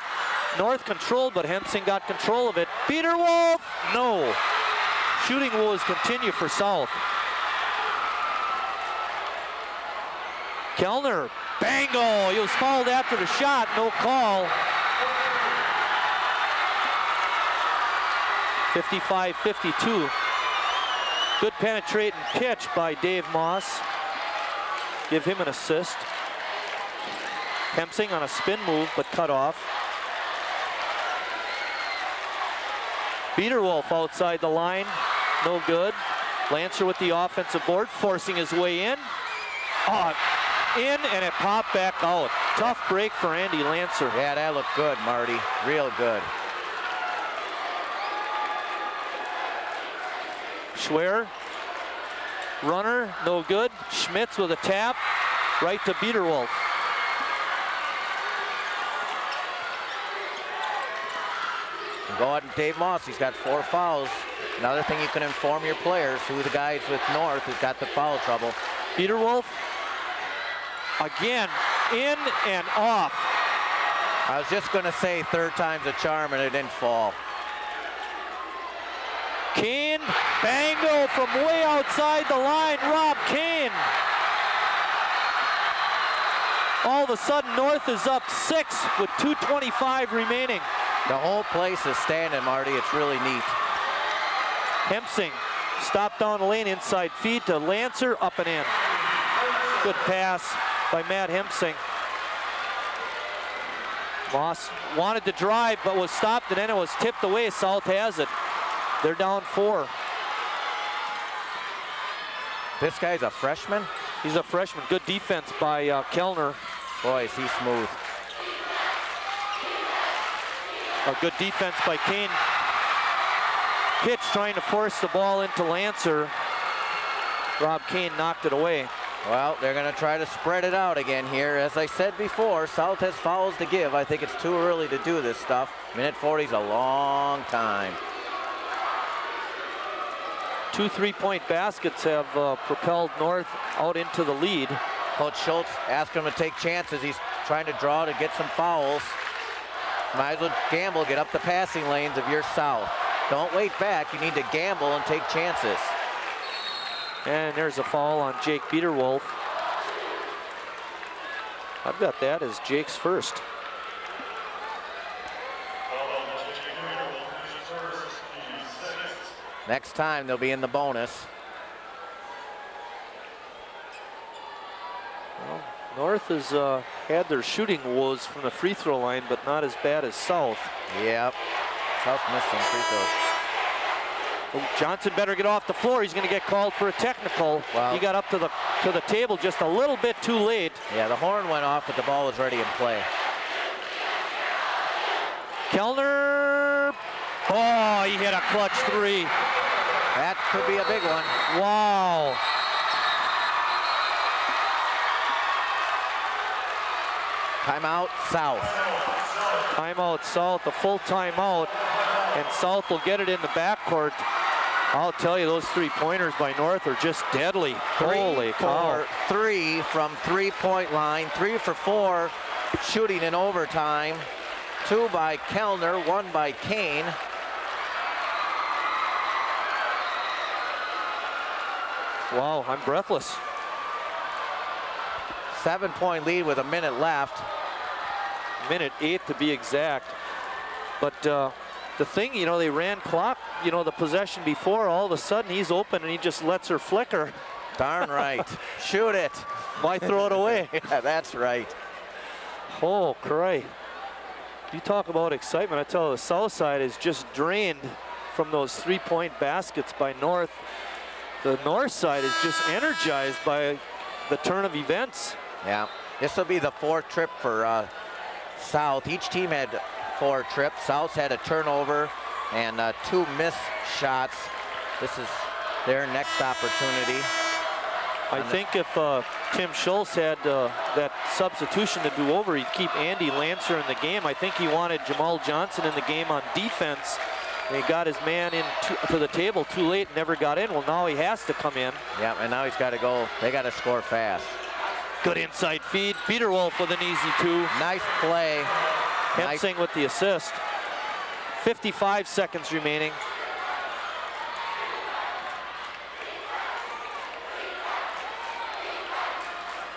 North controlled, but Hempsing got control of it. Peterwolf, no. Shooting woes continue for South. Kellner, bango! He was fouled after the shot, no call. 55-52. Good penetrating pitch by Dave Moss. Give him an assist. Hempsing on a spin move, but cut off. Biederwolf outside the line, no good. Lancer with the offensive board, forcing his way in. In, and it popped back out. Tough break for Andy Lancer. Yeah, that looked good, Marty. Real good. Schwer, runner, no good. Schmitz with a tap, right to Biederwolf. Go out and Dave Moss, he's got 4 fouls. Another thing you can inform your players who the guys with North has got the foul trouble. Biederwolf, again, in and off. I was just going to say 3rd time's a charm, and it didn't fall. Kane, bango from way outside the line, Rob Kane. All of a sudden, North is up 6 with 2:25 remaining. The whole place is standing, Marty. It's really neat. Hempsing, stop down the lane, inside feed to Lancer, up and in. Good pass by Matt Hempsing. Moss wanted to drive, but was stopped, and then it was tipped away. South has it. They're down 4. This guy's a freshman? He's a freshman. Good defense by Kellner. Boy, is he smooth. A good defense by Kane. Pitch trying to force the ball into Lancer. Rob Kane knocked it away. Well, they're going to try to spread it out again here. As I said before, South has fouls to give. I think it's too early to do this stuff. Minute 40 is a long time. 2 3-point baskets have propelled North out into the lead. Coach Schultz asked him to take chances. He's trying to draw to get some fouls. Might as well gamble, get up the passing lanes if you're South. Don't wait back. You need to gamble and take chances. And there's a foul on Jake Biederwolf. I've got that as Jake's first. Next time they'll be in the bonus. Well, North has had their shooting woes from the free throw line, but not as bad as South. Yep. South missed some free throws. Well, Johnson better get off the floor. He's going to get called for a technical. Wow. He got up to the table just a little bit too late. Yeah, the horn went off, but the ball was ready in play. Kellner. Oh, he hit a clutch 3. That could be a big one. Wow. Timeout, South. Timeout, South, a full timeout. And South will get it in the backcourt. I'll tell you, those three-pointers by North are just deadly. Holy cow. 3 from three-point line, 3 for 4 shooting in overtime. 2 by Kellner, 1 by Kane. Wow, I'm breathless. 7-point lead with a minute left. Minute 8 to be exact. But the thing, you know, they ran clock, you know, the possession before, all of a sudden he's open and he just lets her flicker. Darn right. Shoot it. Why throw it away? Yeah, that's right. Oh, cray. You talk about excitement. I tell you, the south side is just drained from those three-point baskets by North. The north side is just energized by the turn of events. Yeah, this will be the 4th trip for South. Each team had 4 trips. South had a turnover and 2 missed shots. This is their next opportunity. I think if Tim Schultz had that substitution to do over, he'd keep Andy Lancer in the game. I think he wanted Jamal Johnson in the game on defense. And he got his man in to the table too late, never got in. Well, now he has to come in. Yeah, and now he's got to go. They got to score fast. Good inside feed. Peter Wolf with an easy 2. Nice play. Hensing with the assist. 55 seconds remaining.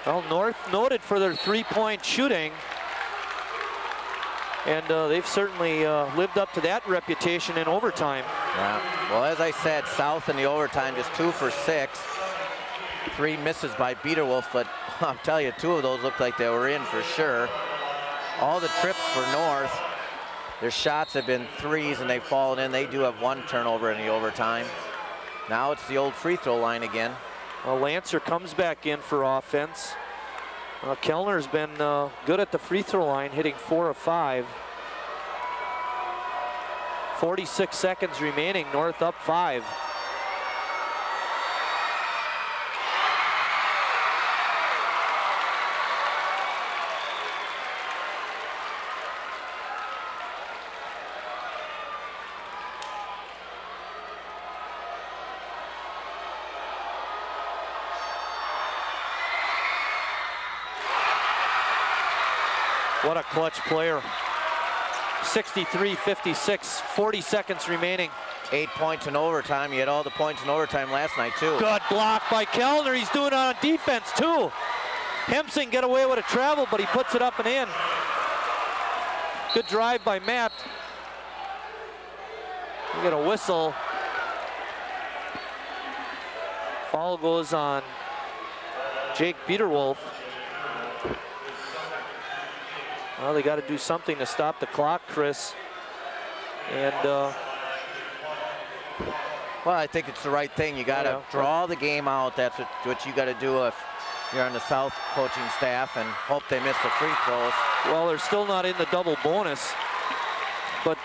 Well, North noted for their three-point shooting. And they've certainly lived up to that reputation in overtime. Yeah, well, as I said, South in the overtime just 2 for 6. 3 misses by Biederwolf, but I'll tell you, 2 of those looked like they were in for sure. All the trips for North, their shots have been threes and they've fallen in. They do have 1 turnover in the overtime. Now it's the old free throw line again. Well, Lancer comes back in for offense. Kellner's been good at the free throw line, hitting 4 of 5. 46 seconds remaining, North up 5. What a clutch player. 63-56, 40 seconds remaining. 8 points in overtime. He had all the points in overtime last night, too. Good block by Kellner. He's doing it on defense, too. Hemsing get away with a travel, but he puts it up and in. Good drive by Matt. We get a whistle. Foul goes on Jake Biederwolf. Well, they got to do something to stop the clock, Chris. And well, I think it's the right thing. You got to draw the game out. That's what you got to do if you're on the South coaching staff, and hope they miss the free throws. Well, they're still not in the double bonus, but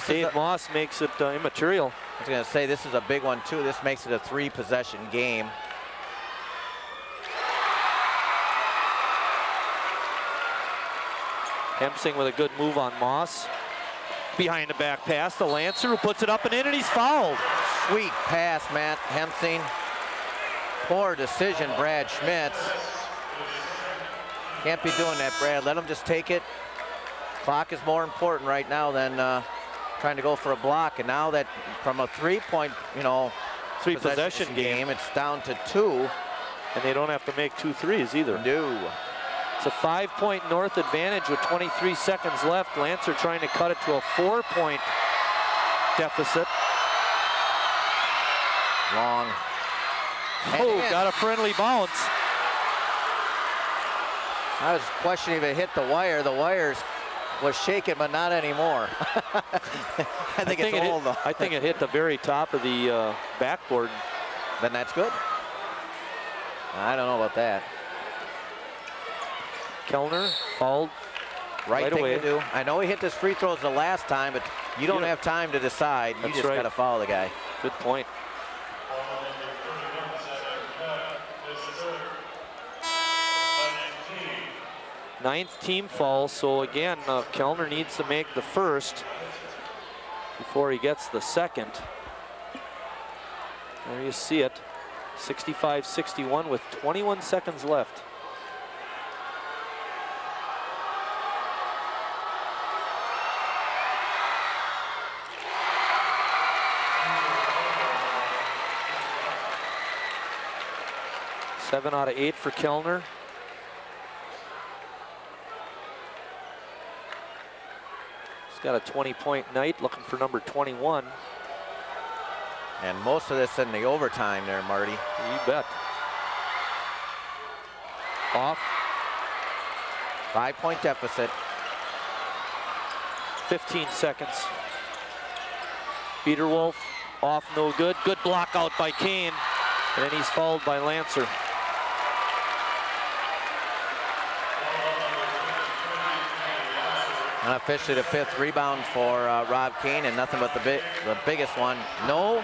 Dave Moss makes it immaterial. I was going to say, this is a big one, too. This makes it a 3-possession game. Hemsing with a good move on Moss. Behind the back pass to Lancer, who puts it up and in, and he's fouled. Sweet pass, Matt Hemsing. Poor decision, Brad Schmitz. Can't be doing that, Brad. Let him just take it. Clock is more important right now than trying to go for a block. And now that from a 3-point, three-possession game, it's down to 2. And they don't have to make 2 threes either. No. It's a 5-point North advantage with 23 seconds left. Lancer trying to cut it to a 4-point deficit. Long. Oh, got a friendly bounce. I was questioning if it hit the wire. The wires was shaking, but not anymore. I think it's old, though. I think it hit the very top of the backboard. Then that's good. I don't know about that. Kellner fouled right thing away. To do. I know he hit his free throws the last time, but you don't have time to decide. You just got to foul the guy. Good point. Ninth team foul, so again, Kellner needs to make the first. before he gets the second. There you see it. 65-61 with 21 seconds left. Seven out of 8 for Kellner. He's got a 20-point night, looking for number 21. And most of this in the overtime there, Marty. You bet. Off. 5-point deficit. 15 seconds. Peterwolf off, no good. Good block out by Kane. And then he's fouled by Lancer. Unofficially the 5th rebound for Rob Kane, and nothing but the biggest one. No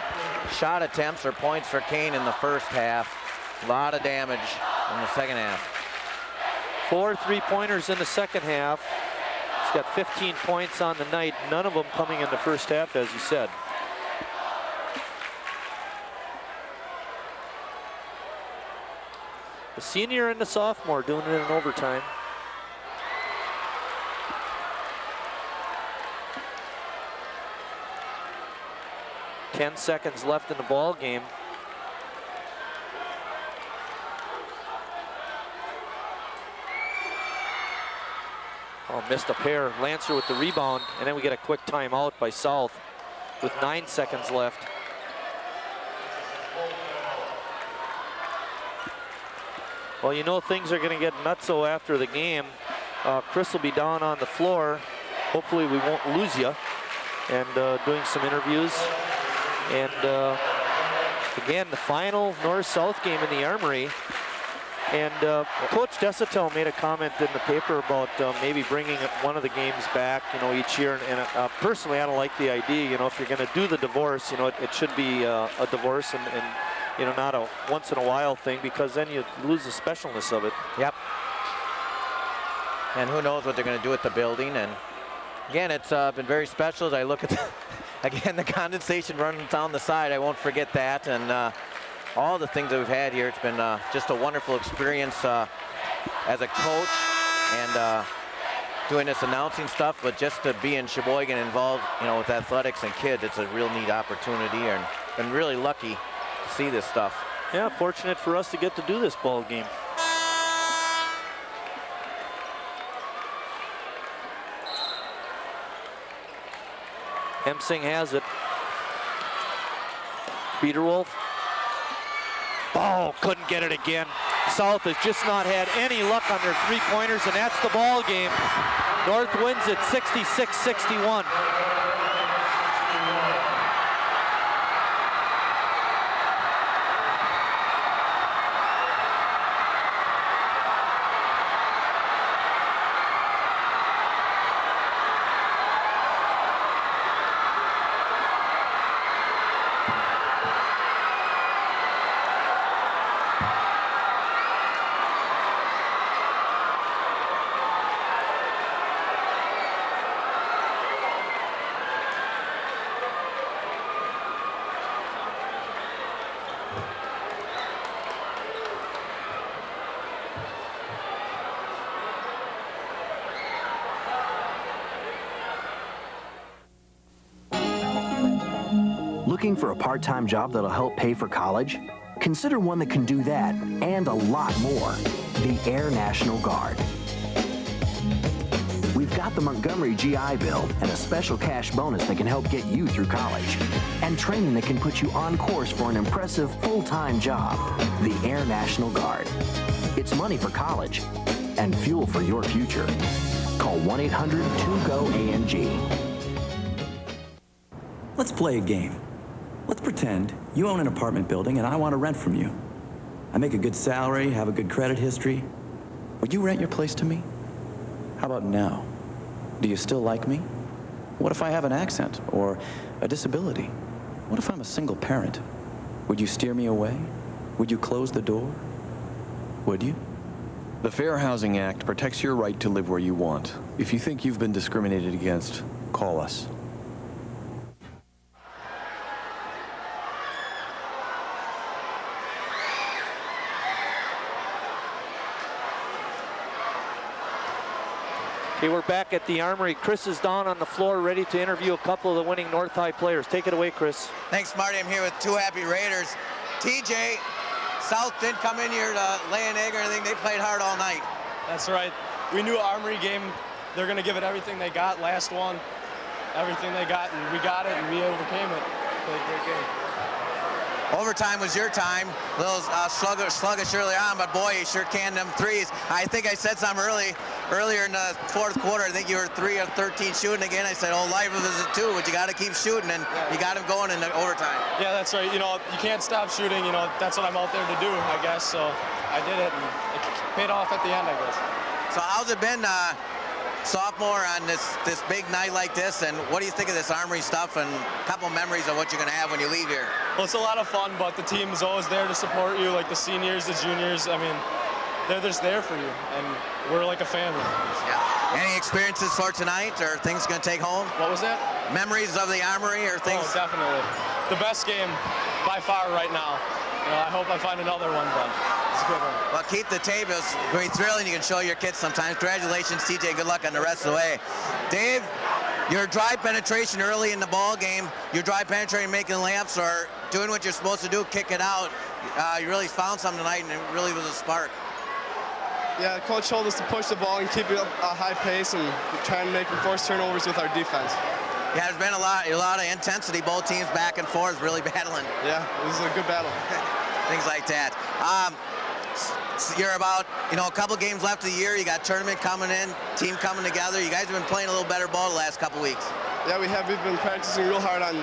shot attempts or points for Kane in the first half. A lot of damage in the second half. 4 3-pointers in the second half. He's got 15 points on the night, none of them coming in the first half, as you said. The senior and the sophomore doing it in overtime. Ten seconds left in the ball game. Oh, missed a pair. Lancer with the rebound, and then we get a quick timeout by South with 9 seconds left. Well, you know things are going to get nutso after the game. Chris will be down on the floor. Hopefully we won't lose you. And doing some interviews. And again, the final North-South game in the Armory. And Coach Desatel made a comment in the paper about maybe bringing one of the games back, you know, each year. And personally, I don't like the idea. You know, if you're going to do the divorce, you know, it should be a divorce and you know, not a once-in-a-while thing, because then you lose the specialness of it. Yep. And who knows what they're going to do at the building. And again, it's been very special as I look at, again, the condensation running down the side. I won't forget that. And all the things that we've had here, it's been just a wonderful experience as a coach and doing this announcing stuff, but just to be in Sheboygan involved, you know, with athletics and kids, it's a real neat opportunity, and been really lucky to see this stuff. Yeah, fortunate for us to get to do this ball game. Hemsing has it. Peterwolf. Oh, couldn't get it again. South has just not had any luck on their three-pointers, and that's the ball game. North wins it 66-61. Looking for a part-time job that'll help pay for college? Consider one that can do that and a lot more. The Air National Guard. We've got the Montgomery GI Bill and a special cash bonus that can help get you through college. And training that can put you on course for an impressive full-time job. The Air National Guard. It's money for college and fuel for your future. Call 1-800-2GO-ANG. Let's play a game. Let's pretend you own an apartment building and I want to rent from you. I make a good salary, have a good credit history. Would you rent your place to me? How about now? Do you still like me? What if I have an accent or a disability? What if I'm a single parent? Would you steer me away? Would you close the door? Would you? The Fair Housing Act protects your right to live where you want. If you think you've been discriminated against, call us. Okay, we're back at the Armory. Chris is down on the floor ready to interview a couple of the winning North High players. Take it away, Chris. Thanks, Marty. I'm here with two happy Raiders. TJ, South didn't come in here to lay an egg or anything. They played hard all night. That's right. We knew Armory game, they're going to give it everything they got. Last one, everything they got, and we got it, and we overcame it. Played a great game. Overtime was your time. A little sluggish early on, but boy, you sure canned them threes. I think I said something earlier in the fourth quarter. I think you were 3 of 13 shooting again. I said, oh, life is it too, but you got to keep shooting, and you got him going in the overtime. Yeah, that's right. You know, you can't stop shooting. You know, that's what I'm out there to do, I guess. So I did it, and it paid off at the end, I guess. So how's it been, sophomore, on this big night like this, and what do you think of this Armory stuff, and a couple memories of what you're going to have when you leave here? Well, it's a lot of fun, but the team is always there to support you, like the seniors, the juniors. I mean, they're just there for you, and we're like a family. Yeah. Any experiences for tonight, or things going to take home? What was that? Memories of the Armory, or things? Oh, definitely. The best game by far right now. You know, I hope I find another one, but it's a good one. Well, keep the tape. It was very thrilling. You can show your kids sometimes. Congratulations, TJ. Good luck on the rest of the way. Dave, your drive penetration early in the ball game, your drive penetrating, making layups, or doing what you're supposed to do, kick it out. You really found something tonight, and it really was a spark. Yeah, coach told us to push the ball and keep it up a high pace and try and make force turnovers with our defense. Yeah, there's been a lot of intensity. Both teams back and forth, really battling. Yeah, it was a good battle. Things like that. You're about, a couple games left of the year. You got tournament coming in, team coming together. You guys have been playing a little better ball the last couple weeks. Yeah, we have. We've been practicing real hard on